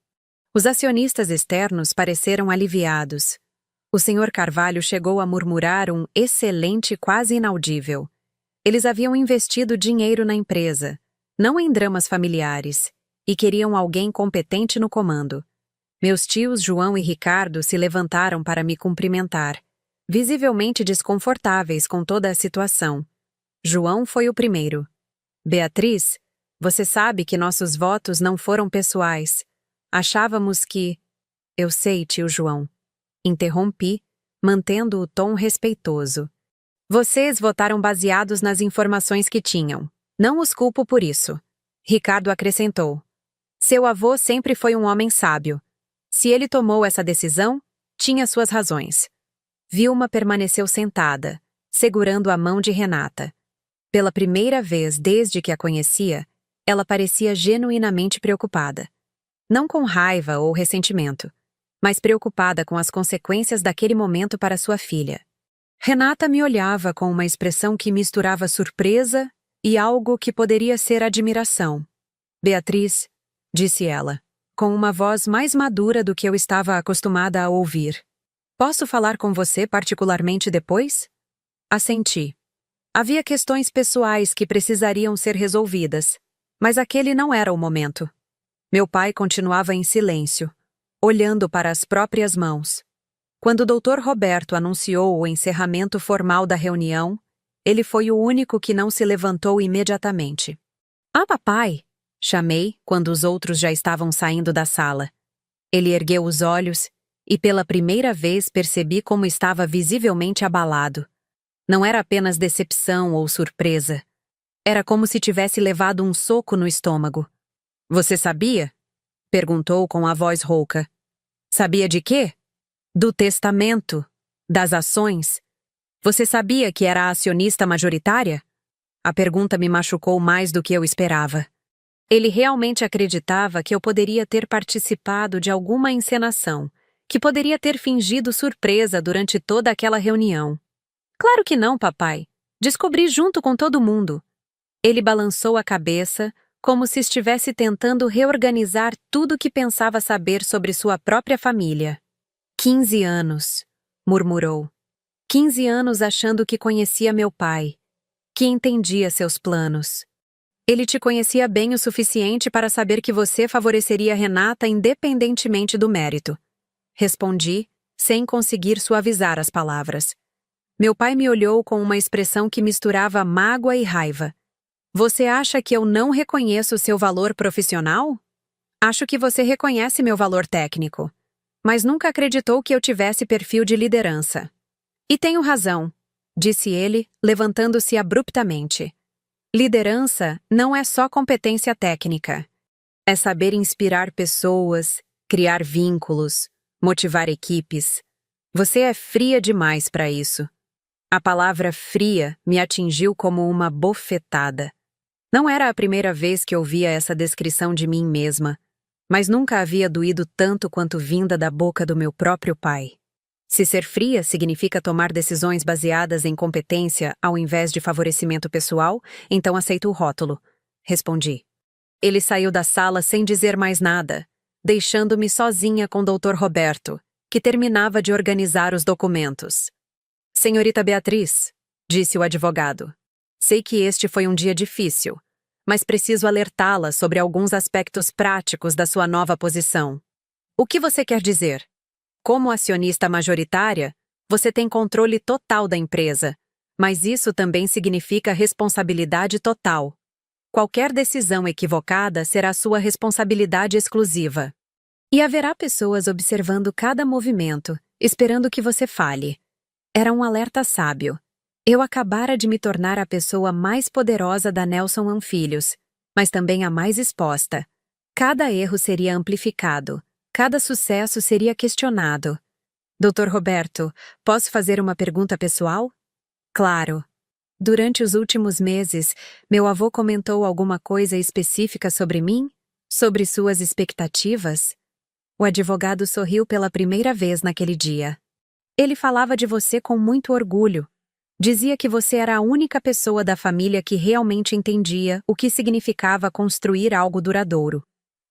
S1: Os acionistas externos pareceram aliviados. O Sr. Carvalho chegou a murmurar um excelente quase inaudível. Eles haviam investido dinheiro na empresa, não em dramas familiares, e queriam alguém competente no comando. Meus tios João e Ricardo se levantaram para me cumprimentar, visivelmente desconfortáveis com toda a situação. João foi o primeiro. Beatriz, você sabe que nossos votos não foram pessoais. Achávamos que... Eu sei, tio João. Interrompi, mantendo o tom respeitoso. Vocês votaram baseados nas informações que tinham. Não os culpo por isso. Ricardo acrescentou. Seu avô sempre foi um homem sábio. Se ele tomou essa decisão, tinha suas razões. Vilma permaneceu sentada, segurando a mão de Renata. Pela primeira vez desde que a conhecia, ela parecia genuinamente preocupada. Não com raiva ou ressentimento, mas preocupada com as consequências daquele momento para sua filha. Renata me olhava com uma expressão que misturava surpresa e algo que poderia ser admiração. Beatriz, disse ela, com uma voz mais madura do que eu estava acostumada a ouvir. Posso falar com você particularmente depois? Assenti. Havia questões pessoais que precisariam ser resolvidas, mas aquele não era o momento. Meu pai continuava em silêncio, olhando para as próprias mãos. Quando o Dr. Roberto anunciou o encerramento formal da reunião, ele foi o único que não se levantou imediatamente. Ah, papai! Chamei, quando os outros já estavam saindo da sala. Ele ergueu os olhos e pela primeira vez percebi como estava visivelmente abalado. Não era apenas decepção ou surpresa. Era como se tivesse levado um soco no estômago. Você sabia? Perguntou com a voz rouca. Sabia de quê? Do testamento, das ações. Você sabia que era a acionista majoritária? A pergunta me machucou mais do que eu esperava. Ele realmente acreditava que eu poderia ter participado de alguma encenação, que poderia ter fingido surpresa durante toda aquela reunião. Claro que não, papai. Descobri junto com todo mundo. Ele balançou a cabeça, como se estivesse tentando reorganizar tudo o que pensava saber sobre sua própria família. 15 anos, murmurou. 15 anos achando que conhecia meu pai. que entendia seus planos. Ele te conhecia bem o suficiente para saber que você favoreceria Renata independentemente do mérito. Respondi, sem conseguir suavizar as palavras. Meu pai me olhou com uma expressão que misturava mágoa e raiva. Você acha que eu não reconheço seu valor profissional? Acho que você reconhece meu valor técnico, mas nunca acreditou que eu tivesse perfil de liderança. E tenho razão, disse ele, levantando-se abruptamente. Liderança não é só competência técnica. É saber inspirar pessoas, criar vínculos, motivar equipes. Você é fria demais para isso. A palavra fria me atingiu como uma bofetada. Não era a primeira vez que ouvia essa descrição de mim mesma, mas nunca havia doído tanto quanto vinda da boca do meu próprio pai. Se ser fria significa tomar decisões baseadas em competência ao invés de favorecimento pessoal, então aceito o rótulo, respondi. Ele saiu da sala sem dizer mais nada, deixando-me sozinha com Dr. Roberto, que terminava de organizar os documentos. Senhorita Beatriz, disse o advogado, sei que este foi um dia difícil, mas preciso alertá-la sobre alguns aspectos práticos da sua nova posição. O que você quer dizer? Como acionista majoritária, você tem controle total da empresa, mas isso também significa responsabilidade total. Qualquer decisão equivocada será sua responsabilidade exclusiva. E haverá pessoas observando cada movimento, esperando que você fale. Era um alerta sábio. Eu acabara de me tornar a pessoa mais poderosa da Nelson Filhos, mas também a mais exposta. Cada erro seria amplificado. Cada sucesso seria questionado. Dr. Roberto, posso fazer uma pergunta pessoal? Claro. Durante os últimos meses, meu avô comentou alguma coisa específica sobre mim? Sobre suas expectativas? O advogado sorriu pela primeira vez naquele dia. Ele falava de você com muito orgulho. Dizia que você era a única pessoa da família que realmente entendia o que significava construir algo duradouro.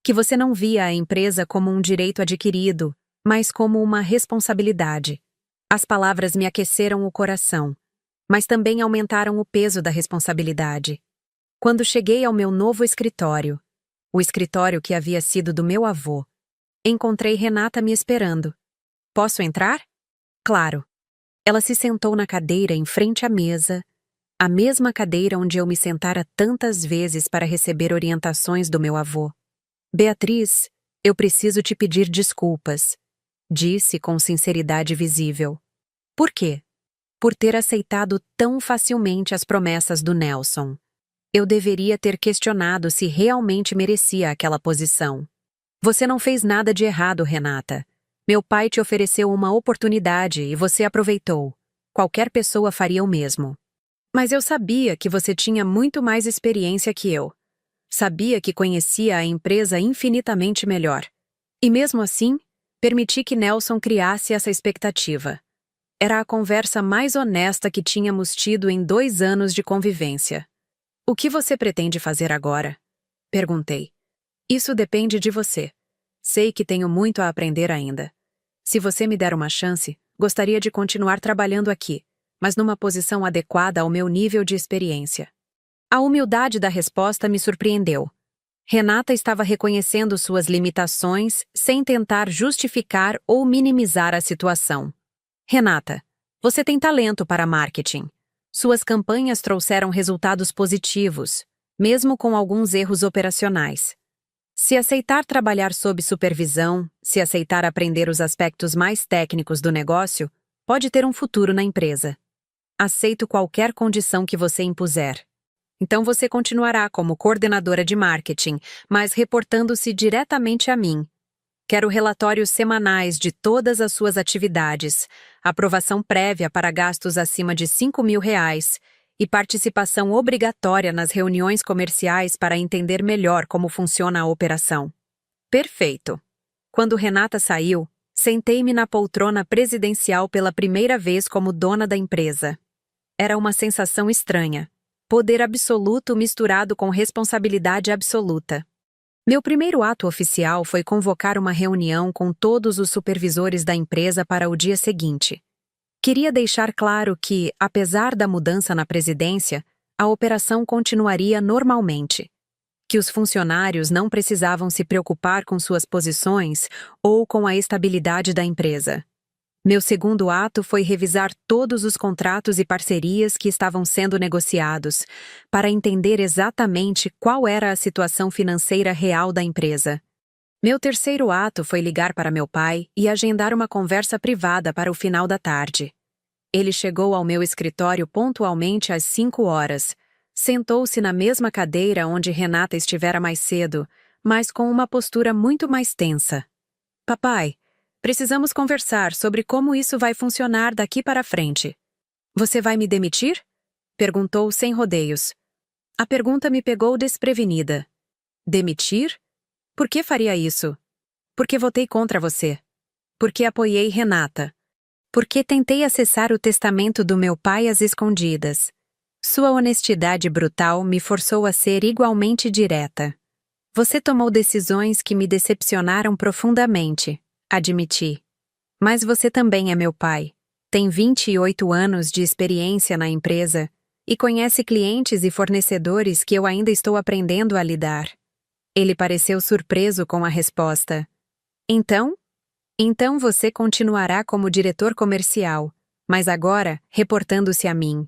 S1: Que você não via a empresa como um direito adquirido, mas como uma responsabilidade. As palavras me aqueceram o coração, mas também aumentaram o peso da responsabilidade. Quando cheguei ao meu novo escritório, o escritório que havia sido do meu avô, encontrei Renata me esperando. Posso entrar? Claro. Ela se sentou na cadeira em frente à mesa, a mesma cadeira onde eu me sentara tantas vezes para receber orientações do meu avô. Beatriz, eu preciso te pedir desculpas, disse com sinceridade visível. Por quê? Por ter aceitado tão facilmente as promessas do Nelson. Eu deveria ter questionado se realmente merecia aquela posição. Você não fez nada de errado, Renata. Meu pai te ofereceu uma oportunidade e você aproveitou. Qualquer pessoa faria o mesmo. Mas eu sabia que você tinha muito mais experiência que eu. Sabia que conhecia a empresa infinitamente melhor. E mesmo assim, permiti que Nelson criasse essa expectativa. Era a conversa mais honesta que tínhamos tido em 2 anos de convivência. O que você pretende fazer agora? Perguntei. Isso depende de você. Sei que tenho muito a aprender ainda. Se você me der uma chance, gostaria de continuar trabalhando aqui, mas numa posição adequada ao meu nível de experiência. A humildade da resposta me surpreendeu. Renata estava reconhecendo suas limitações sem tentar justificar ou minimizar a situação. Renata, você tem talento para marketing. Suas campanhas trouxeram resultados positivos, mesmo com alguns erros operacionais. Se aceitar trabalhar sob supervisão, se aceitar aprender os aspectos mais técnicos do negócio, pode ter um futuro na empresa. Aceito qualquer condição que você impuser. Então você continuará como coordenadora de marketing, mas reportando-se diretamente a mim. Quero relatórios semanais de todas as suas atividades, aprovação prévia para gastos acima de R$ 5.000 e participação obrigatória nas reuniões comerciais para entender melhor como funciona a operação. Perfeito. Quando Renata saiu, sentei-me na poltrona presidencial pela primeira vez como dona da empresa. Era uma sensação estranha. Poder absoluto misturado com responsabilidade absoluta. Meu primeiro ato oficial foi convocar uma reunião com todos os supervisores da empresa para o dia seguinte. Queria deixar claro que, apesar da mudança na presidência, a operação continuaria normalmente, que os funcionários não precisavam se preocupar com suas posições ou com a estabilidade da empresa. Meu segundo ato foi revisar todos os contratos e parcerias que estavam sendo negociados, para entender exatamente qual era a situação financeira real da empresa. Meu terceiro ato foi ligar para meu pai e agendar uma conversa privada para o final da tarde. Ele chegou ao meu escritório pontualmente às 5 horas. Sentou-se na mesma cadeira onde Renata estivera mais cedo, mas com uma postura muito mais tensa. Papai, precisamos conversar sobre como isso vai funcionar daqui para frente. Você vai me demitir? Perguntou sem rodeios. A pergunta me pegou desprevenida. Demitir? Por que faria isso? Porque votei contra você. Porque apoiei Renata. Porque tentei acessar o testamento do meu pai às escondidas. Sua honestidade brutal me forçou a ser igualmente direta. Você tomou decisões que me decepcionaram profundamente, admiti. Mas você também é meu pai. Tem 28 anos de experiência na empresa e conhece clientes e fornecedores que eu ainda estou aprendendo a lidar. Ele pareceu surpreso com a resposta. Então você continuará como diretor comercial, mas agora reportando-se a mim.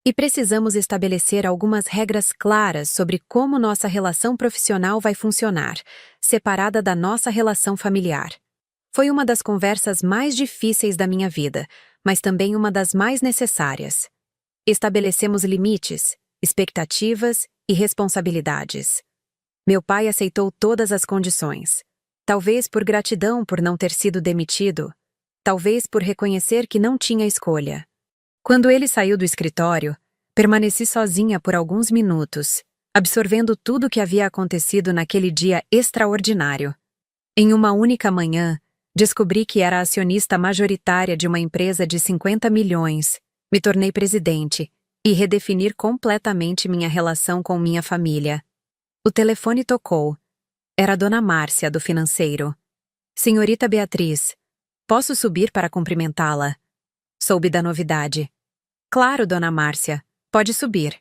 S1: E precisamos estabelecer algumas regras claras sobre como nossa relação profissional vai funcionar, separada da nossa relação familiar. Foi uma das conversas mais difíceis da minha vida, mas também uma das mais necessárias. Estabelecemos limites, expectativas e responsabilidades. Meu pai aceitou todas as condições. Talvez por gratidão por não ter sido demitido, talvez por reconhecer que não tinha escolha. Quando ele saiu do escritório, permaneci sozinha por alguns minutos, absorvendo tudo o que havia acontecido naquele dia extraordinário. Em uma única manhã, descobri que era acionista majoritária de uma empresa de 50 milhões, me tornei presidente e redefinir completamente minha relação com minha família. O telefone tocou. Era Dona Márcia, do financeiro. Senhorita Beatriz, posso subir para cumprimentá-la? Soube da novidade. Claro, Dona Márcia, pode subir.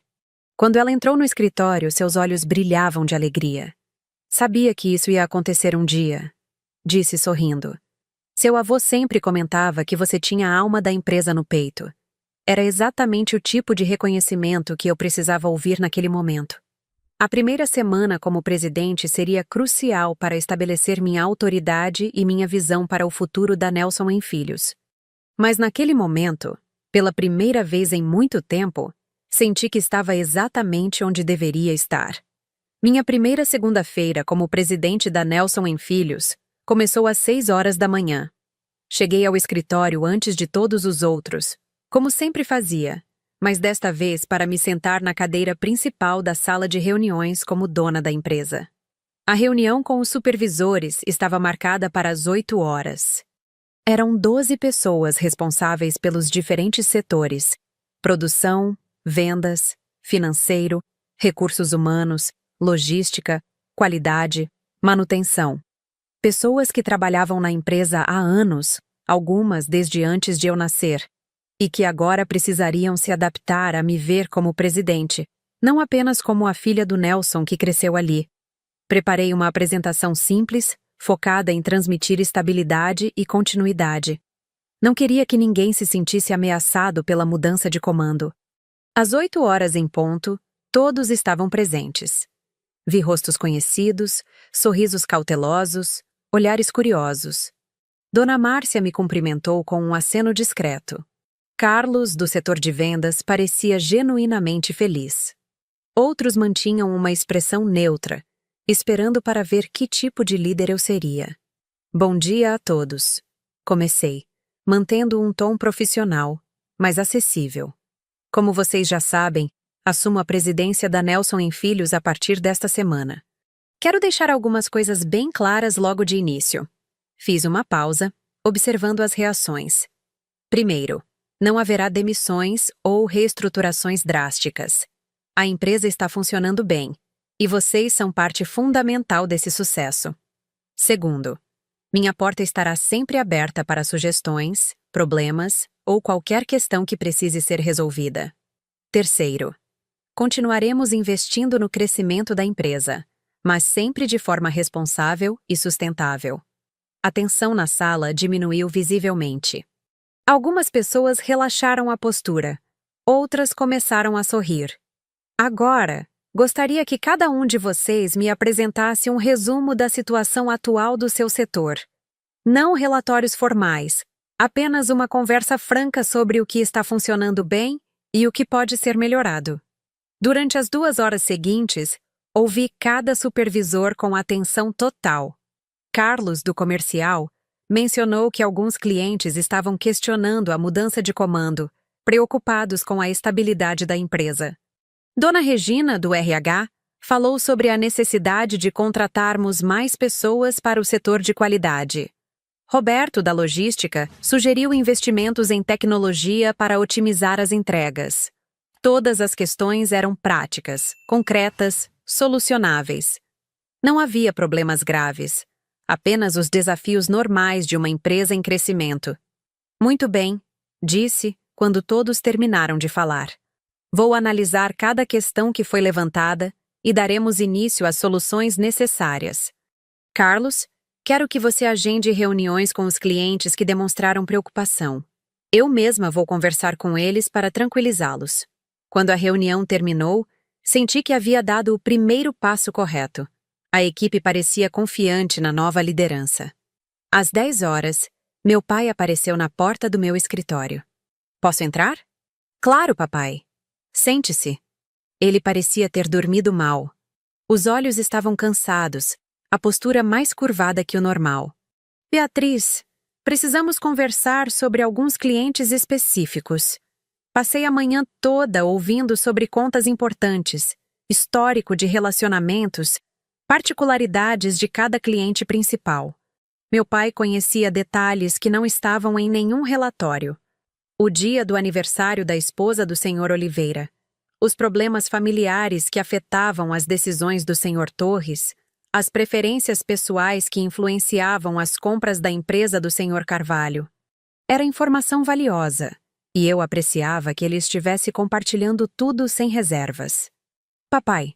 S1: Quando ela entrou no escritório, seus olhos brilhavam de alegria. Sabia que isso ia acontecer um dia, disse sorrindo. Seu avô sempre comentava que você tinha a alma da empresa no peito. Era exatamente o tipo de reconhecimento que eu precisava ouvir naquele momento. A primeira semana como presidente seria crucial para estabelecer minha autoridade e minha visão para o futuro da Nelson em Filhos. Mas naquele momento, pela primeira vez em muito tempo, senti que estava exatamente onde deveria estar. Minha primeira segunda-feira como presidente da Nelson em Filhos começou às 6 horas da manhã. Cheguei ao escritório antes de todos os outros, como sempre fazia, mas desta vez para me sentar na cadeira principal da sala de reuniões como dona da empresa. A reunião com os supervisores estava marcada para as 8 horas. Eram 12 pessoas responsáveis pelos diferentes setores: produção, vendas, financeiro, recursos humanos, logística, qualidade, manutenção. Pessoas que trabalhavam na empresa há anos, algumas desde antes de eu nascer, e que agora precisariam se adaptar a me ver como presidente, não apenas como a filha do Nelson que cresceu ali. Preparei uma apresentação simples, focada em transmitir estabilidade e continuidade. Não queria que ninguém se sentisse ameaçado pela mudança de comando. Às 8 horas em ponto, todos estavam presentes. Vi rostos conhecidos, sorrisos cautelosos, olhares curiosos. Dona Márcia me cumprimentou com um aceno discreto. Carlos, do setor de vendas, parecia genuinamente feliz. Outros mantinham uma expressão neutra, esperando para ver que tipo de líder eu seria. Bom dia a todos. Comecei, mantendo um tom profissional, mas acessível. Como vocês já sabem, assumo a presidência da Nelson em Filhos a partir desta semana. Quero deixar algumas coisas bem claras logo de início. Fiz uma pausa, observando as reações. Primeiro, não haverá demissões ou reestruturações drásticas. A empresa está funcionando bem, e vocês são parte fundamental desse sucesso. Segundo, minha porta estará sempre aberta para sugestões, problemas ou qualquer questão que precise ser resolvida. Terceiro, Continuaremos investindo no crescimento da empresa, mas sempre de forma responsável e sustentável. A tensão na sala diminuiu visivelmente. Algumas pessoas relaxaram a postura, outras começaram a sorrir. Agora, gostaria que cada um de vocês me apresentasse um resumo da situação atual do seu setor. Não relatórios formais, apenas uma conversa franca sobre o que está funcionando bem e o que pode ser melhorado. Durante as 2 horas seguintes, ouvi cada supervisor com atenção total. Carlos, do comercial, mencionou que alguns clientes estavam questionando a mudança de comando, preocupados com a estabilidade da empresa. Dona Regina, do RH, falou sobre a necessidade de contratarmos mais pessoas para o setor de qualidade. Roberto, da logística, sugeriu investimentos em tecnologia para otimizar as entregas. Todas as questões eram práticas, concretas, solucionáveis. Não havia problemas graves, apenas os desafios normais de uma empresa em crescimento. Muito bem, disse, quando todos terminaram de falar. Vou analisar cada questão que foi levantada e daremos início às soluções necessárias. Carlos, quero que você agende reuniões com os clientes que demonstraram preocupação. Eu mesma vou conversar com eles para tranquilizá-los. Quando a reunião terminou, senti que havia dado o primeiro passo correto. A equipe parecia confiante na nova liderança. Às 10 horas, meu pai apareceu na porta do meu escritório. Posso entrar? Claro, papai. Sente-se. Ele parecia ter dormido mal. Os olhos estavam cansados, a postura mais curvada que o normal. Beatriz, precisamos conversar sobre alguns clientes específicos. Passei a manhã toda ouvindo sobre contas importantes, histórico de relacionamentos, particularidades de cada cliente principal. Meu pai conhecia detalhes que não estavam em nenhum relatório. O dia do aniversário da esposa do Sr. Oliveira, os problemas familiares que afetavam as decisões do Sr. Torres, as preferências pessoais que influenciavam as compras da empresa do Sr. Carvalho. Era informação valiosa, e eu apreciava que ele estivesse compartilhando tudo sem reservas. Papai,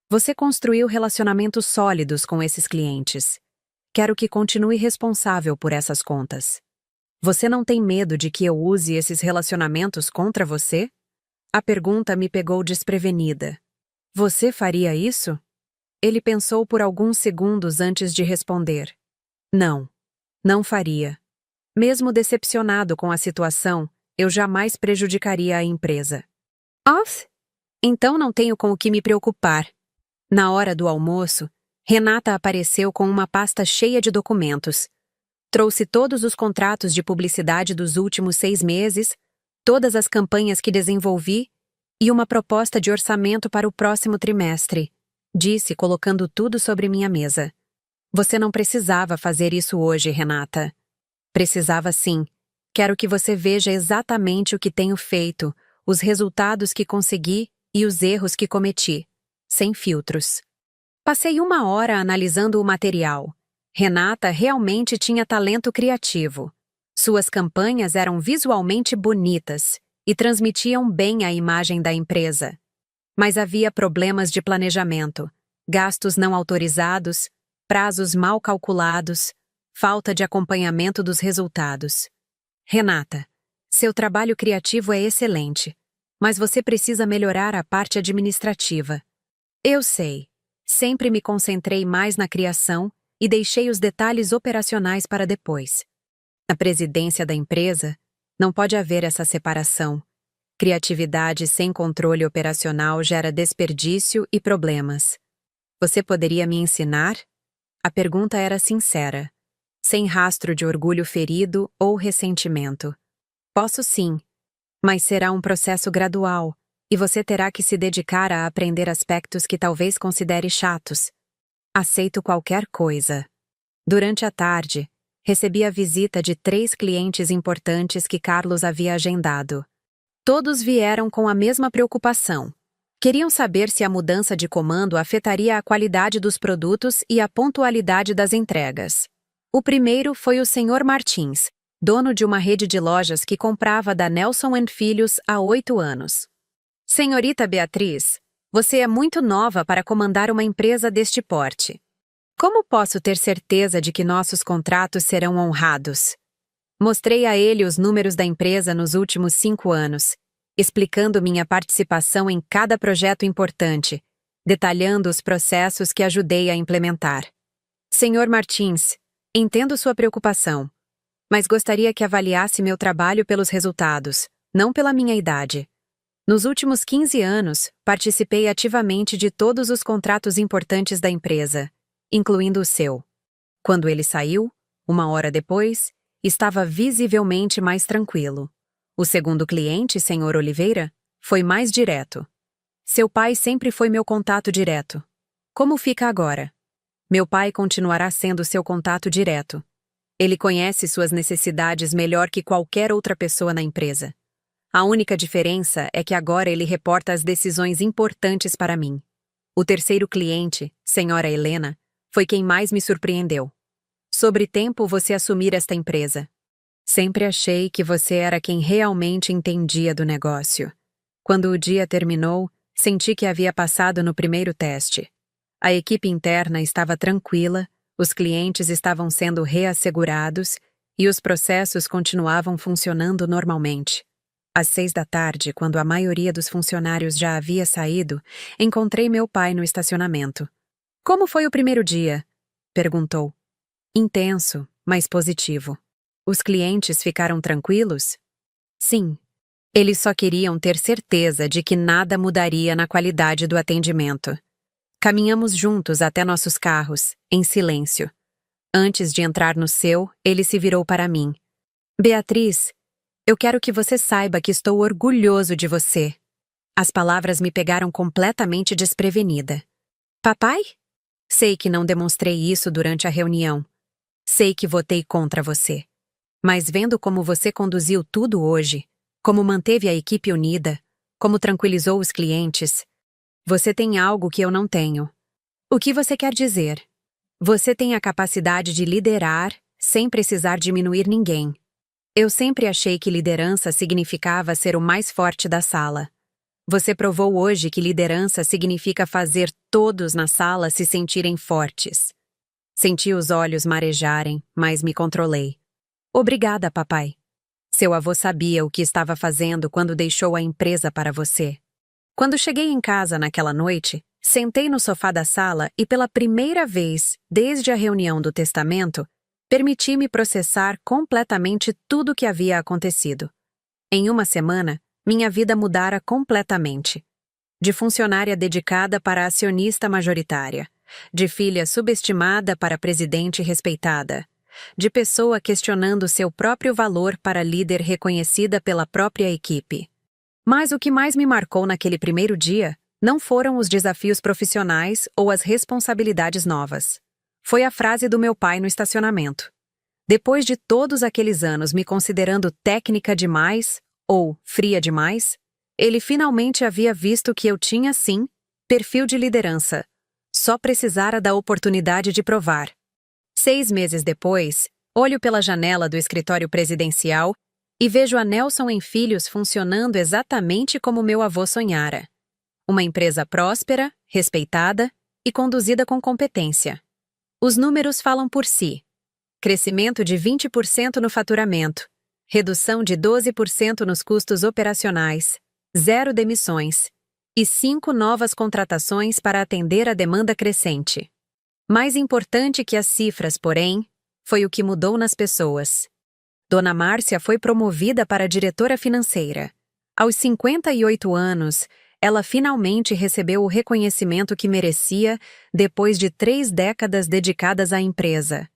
S1: você construiu relacionamentos sólidos com esses clientes. Quero que continue responsável por essas contas. Você não tem medo de que eu use esses relacionamentos contra você? A pergunta me pegou desprevenida. Você faria isso? Ele pensou por alguns segundos antes de responder. Não, não faria. Mesmo decepcionado com a situação, eu jamais prejudicaria a empresa. Off? Então não tenho com o que me preocupar. Na hora do almoço, Renata apareceu com uma pasta cheia de documentos. Trouxe todos os contratos de publicidade dos últimos 6 meses, todas as campanhas que desenvolvi e uma proposta de orçamento para o próximo trimestre, disse, colocando tudo sobre minha mesa. Você não precisava fazer isso hoje, Renata. Precisava sim. Quero que você veja exatamente o que tenho feito, os resultados que consegui e os erros que cometi. Sem filtros. Passei 1 hora analisando o material. Renata realmente tinha talento criativo. Suas campanhas eram visualmente bonitas e transmitiam bem a imagem da empresa. Mas havia problemas de planejamento, gastos não autorizados, prazos mal calculados, falta de acompanhamento dos resultados. Renata, seu trabalho criativo é excelente, mas você precisa melhorar a parte administrativa. Eu sei. Sempre me concentrei mais na criação e deixei os detalhes operacionais para depois. Na presidência da empresa, não pode haver essa separação. Criatividade sem controle operacional gera desperdício e problemas. Você poderia me ensinar? A pergunta era sincera, sem rastro de orgulho ferido ou ressentimento. Posso sim, mas será um processo gradual. E você terá que se dedicar a aprender aspectos que talvez considere chatos. Aceito qualquer coisa. Durante a tarde, recebi a visita de 3 clientes importantes que Carlos havia agendado. Todos vieram com a mesma preocupação. Queriam saber se a mudança de comando afetaria a qualidade dos produtos e a pontualidade das entregas. O primeiro foi o Sr. Martins, dono de uma rede de lojas que comprava da Nelson & Filhos há 8 anos. Senhorita Beatriz, Você é muito nova para comandar uma empresa deste porte. Como posso ter certeza de que nossos contratos serão honrados? Mostrei a ele os números da empresa nos últimos 5 anos, explicando minha participação em cada projeto importante, detalhando os processos que ajudei a implementar. Senhor Martins, entendo sua preocupação, mas gostaria que avaliasse meu trabalho pelos resultados, não pela minha idade. Nos últimos 15 anos, participei ativamente de todos os contratos importantes da empresa, incluindo o seu. Quando ele saiu, 1 hora depois, estava visivelmente mais tranquilo. O segundo cliente, Sr. Oliveira, foi mais direto. Seu pai sempre foi meu contato direto. Como fica agora? Meu pai continuará sendo seu contato direto. Ele conhece suas necessidades melhor que qualquer outra pessoa na empresa. A única diferença é que agora ele reporta as decisões importantes para mim. O terceiro cliente, Senhora Helena, foi quem mais me surpreendeu. Sobre tempo você assumir esta empresa. Sempre achei que você era quem realmente entendia do negócio. Quando o dia terminou, senti que havia passado no primeiro teste. A equipe interna estava tranquila, os clientes estavam sendo reassegurados e os processos continuavam funcionando normalmente. Às 6 da tarde, quando a maioria dos funcionários já havia saído, encontrei meu pai no estacionamento. Como foi o primeiro dia? Perguntou. Intenso, mas positivo. Os clientes ficaram tranquilos? Sim. Eles só queriam ter certeza de que nada mudaria na qualidade do atendimento. Caminhamos juntos até nossos carros, em silêncio. Antes de entrar no seu, ele se virou para mim. Beatriz, eu quero que você saiba que estou orgulhoso de você. As palavras me pegaram completamente desprevenida. Papai? Sei que não demonstrei isso durante a reunião. Sei que votei contra você. Mas vendo como você conduziu tudo hoje, como manteve a equipe unida, como tranquilizou os clientes, você tem algo que eu não tenho. O que você quer dizer? Você tem a capacidade de liderar sem precisar diminuir ninguém. Eu sempre achei que liderança significava ser o mais forte da sala. Você provou hoje que liderança significa fazer todos na sala se sentirem fortes. Senti os olhos marejarem, mas me controlei. Obrigada, papai. Seu avô sabia o que estava fazendo quando deixou a empresa para você. Quando cheguei em casa naquela noite, sentei no sofá da sala e pela primeira vez, desde a reunião do testamento, permiti-me processar completamente tudo o que havia acontecido. Em 1 semana, minha vida mudara completamente. De funcionária dedicada para acionista majoritária, de filha subestimada para presidente respeitada, de pessoa questionando seu próprio valor para líder reconhecida pela própria equipe. Mas o que mais me marcou naquele primeiro dia não foram os desafios profissionais ou as responsabilidades novas. Foi a frase do meu pai no estacionamento. Depois de todos aqueles anos me considerando técnica demais ou fria demais, ele finalmente havia visto que eu tinha, sim, perfil de liderança. Só precisara da oportunidade de provar. 6 meses depois, olho pela janela do escritório presidencial e vejo a Nelson em Filhos funcionando exatamente como meu avô sonhara. Uma empresa próspera, respeitada e conduzida com competência. Os números falam por si. Crescimento de 20% no faturamento, redução de 12% nos custos operacionais, 0 demissões e 5 novas contratações para atender a demanda crescente. Mais importante que as cifras, porém, foi o que mudou nas pessoas. Dona Márcia foi promovida para diretora financeira. Aos 58 anos, ela finalmente recebeu o reconhecimento que merecia depois de 3 décadas dedicadas à empresa.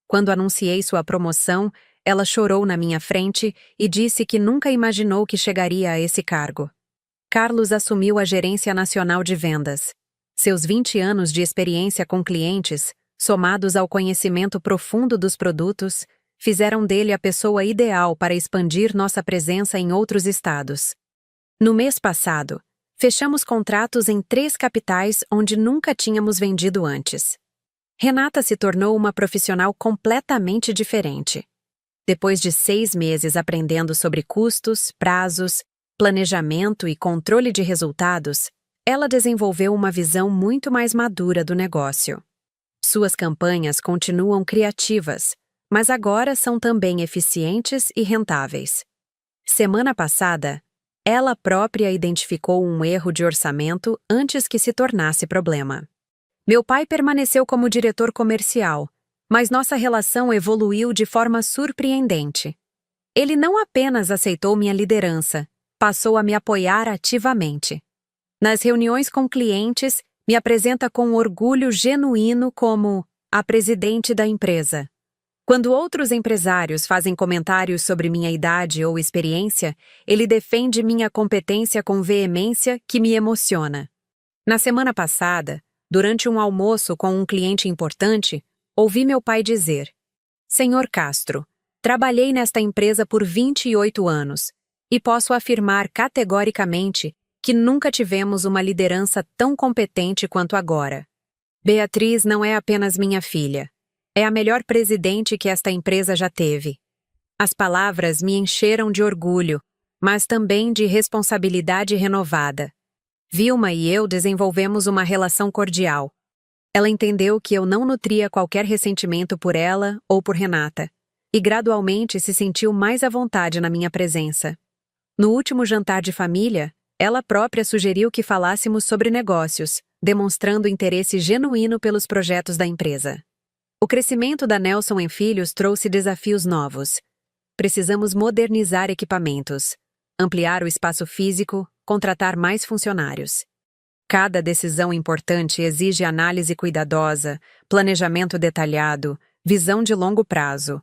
S1: Quando anunciei sua promoção, ela chorou na minha frente e disse que nunca imaginou que chegaria a esse cargo. Carlos assumiu a gerência nacional de vendas. Seus 20 anos de experiência com clientes, somados ao conhecimento profundo dos produtos, fizeram dele a pessoa ideal para expandir nossa presença em outros estados. No mês passado, fechamos contratos em 3 capitais onde nunca tínhamos vendido antes. Renata se tornou uma profissional completamente diferente. Depois de 6 meses aprendendo sobre custos, prazos, planejamento e controle de resultados, ela desenvolveu uma visão muito mais madura do negócio. Suas campanhas continuam criativas, mas agora são também eficientes e rentáveis. Semana passada, ela própria identificou um erro de orçamento antes que se tornasse problema. Meu pai permaneceu como diretor comercial, mas nossa relação evoluiu de forma surpreendente. Ele não apenas aceitou minha liderança, passou a me apoiar ativamente. Nas reuniões com clientes, me apresenta com orgulho genuíno como a presidente da empresa. Quando outros empresários fazem comentários sobre minha idade ou experiência, ele defende minha competência com veemência que me emociona. Na semana passada, durante um almoço com um cliente importante, ouvi meu pai dizer: Senhor Castro, trabalhei nesta empresa por 28 anos e posso afirmar categoricamente que nunca tivemos uma liderança tão competente quanto agora. Beatriz não é apenas minha filha. É a melhor presidente que esta empresa já teve. As palavras me encheram de orgulho, mas também de responsabilidade renovada. Vilma e eu desenvolvemos uma relação cordial. Ela entendeu que eu não nutria qualquer ressentimento por ela ou por Renata, e gradualmente se sentiu mais à vontade na minha presença. No último jantar de família, ela própria sugeriu que falássemos sobre negócios, demonstrando interesse genuíno pelos projetos da empresa. O crescimento da Nelson Filhos trouxe desafios novos. Precisamos modernizar equipamentos, ampliar o espaço físico, contratar mais funcionários. Cada decisão importante exige análise cuidadosa, planejamento detalhado, visão de longo prazo.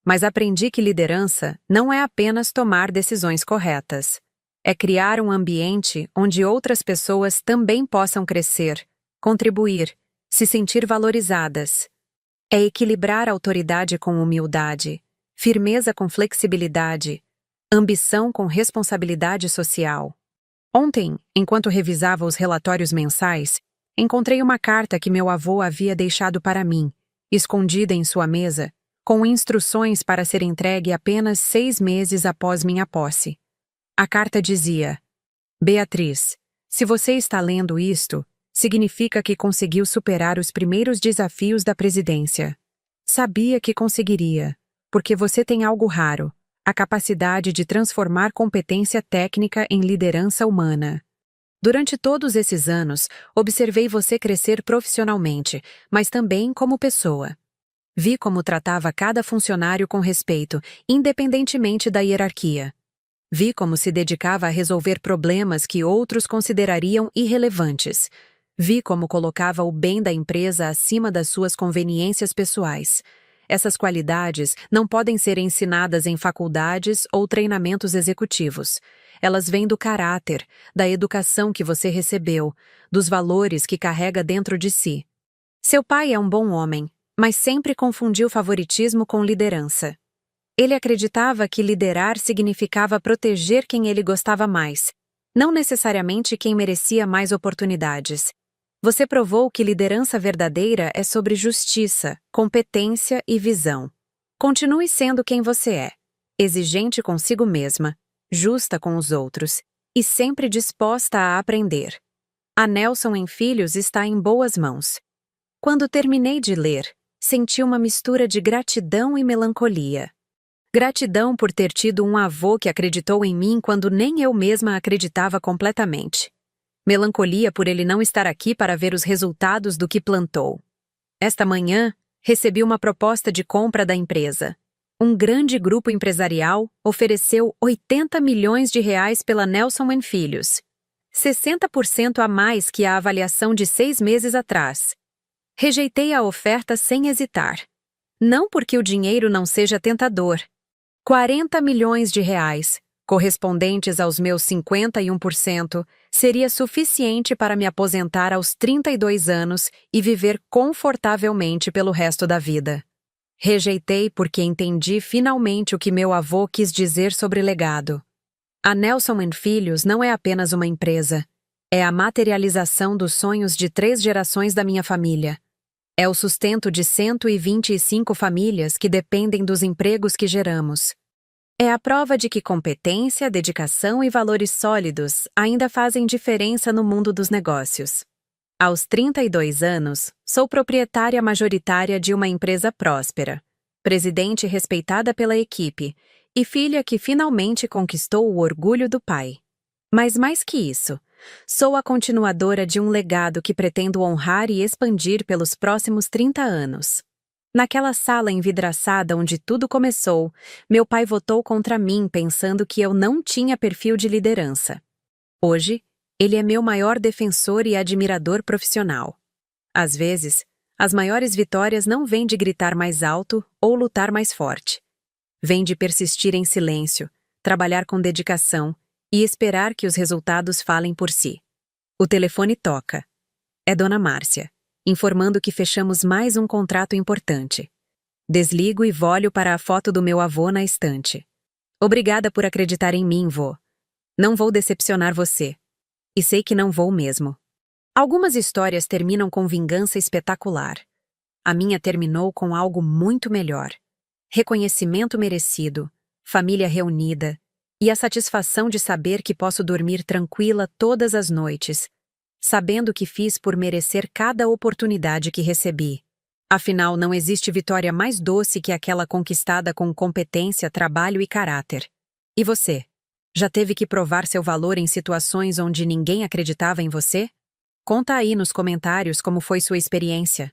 S1: Mas aprendi que liderança não é apenas tomar decisões corretas. É criar um ambiente onde outras pessoas também possam crescer, contribuir, se sentir valorizadas. É equilibrar autoridade com humildade, firmeza com flexibilidade, ambição com responsabilidade social. Ontem, enquanto revisava os relatórios mensais, encontrei uma carta que meu avô havia deixado para mim, escondida em sua mesa, com instruções para ser entregue apenas 6 meses após minha posse. A carta dizia: Beatriz, se você está lendo isto, significa que conseguiu superar os primeiros desafios da presidência. Sabia que conseguiria, porque você tem algo raro, a capacidade de transformar competência técnica em liderança humana. Durante todos esses anos, observei você crescer profissionalmente, mas também como pessoa. Vi como tratava cada funcionário com respeito, independentemente da hierarquia. Vi como se dedicava a resolver problemas que outros considerariam irrelevantes. Vi como colocava o bem da empresa acima das suas conveniências pessoais. Essas qualidades não podem ser ensinadas em faculdades ou treinamentos executivos. Elas vêm do caráter, da educação que você recebeu, dos valores que carrega dentro de si. Seu pai é um bom homem, mas sempre confundiu favoritismo com liderança. Ele acreditava que liderar significava proteger quem ele gostava mais, não necessariamente quem merecia mais oportunidades. Você provou que liderança verdadeira é sobre justiça, competência e visão. Continue sendo quem você é, exigente consigo mesma, justa com os outros e sempre disposta a aprender. A Nelson Filhos está em boas mãos. Quando terminei de ler, senti uma mistura de gratidão e melancolia. Gratidão por ter tido um avô que acreditou em mim quando nem eu mesma acreditava completamente. Melancolia por ele não estar aqui para ver os resultados do que plantou. Esta manhã, recebi uma proposta de compra da empresa. Um grande grupo empresarial ofereceu 80 milhões de reais pela Nelson Filhos. 60% a mais que a avaliação de 6 meses atrás. Rejeitei a oferta sem hesitar. Não porque o dinheiro não seja tentador. 40 milhões de reais, correspondentes aos meus 51%, seria suficiente para me aposentar aos 32 anos e viver confortavelmente pelo resto da vida. Rejeitei porque entendi finalmente o que meu avô quis dizer sobre legado. A Nelson Filhos não é apenas uma empresa. É a materialização dos sonhos de 3 gerações da minha família. É o sustento de 125 famílias que dependem dos empregos que geramos. É a prova de que competência, dedicação e valores sólidos ainda fazem diferença no mundo dos negócios. Aos 32 anos, sou proprietária majoritária de uma empresa próspera, presidente respeitada pela equipe e filha que finalmente conquistou o orgulho do pai. Mas mais que isso, sou a continuadora de um legado que pretendo honrar e expandir pelos próximos 30 anos. Naquela sala envidraçada onde tudo começou, meu pai votou contra mim pensando que eu não tinha perfil de liderança. Hoje, ele é meu maior defensor e admirador profissional. Às vezes, as maiores vitórias não vêm de gritar mais alto ou lutar mais forte. Vêm de persistir em silêncio, trabalhar com dedicação e esperar que os resultados falem por si. O telefone toca. É Dona Márcia, informando que fechamos mais um contrato importante. Desligo e olho para a foto do meu avô na estante. Obrigada por acreditar em mim, vô. Não vou decepcionar você. E sei que não vou mesmo. Algumas histórias terminam com vingança espetacular. A minha terminou com algo muito melhor. Reconhecimento merecido, família reunida e a satisfação de saber que posso dormir tranquila todas as noites, sabendo que fiz por merecer cada oportunidade que recebi. Afinal, não existe vitória mais doce que aquela conquistada com competência, trabalho e caráter. E você? Já teve que provar seu valor em situações onde ninguém acreditava em você? Conta aí nos comentários como foi sua experiência.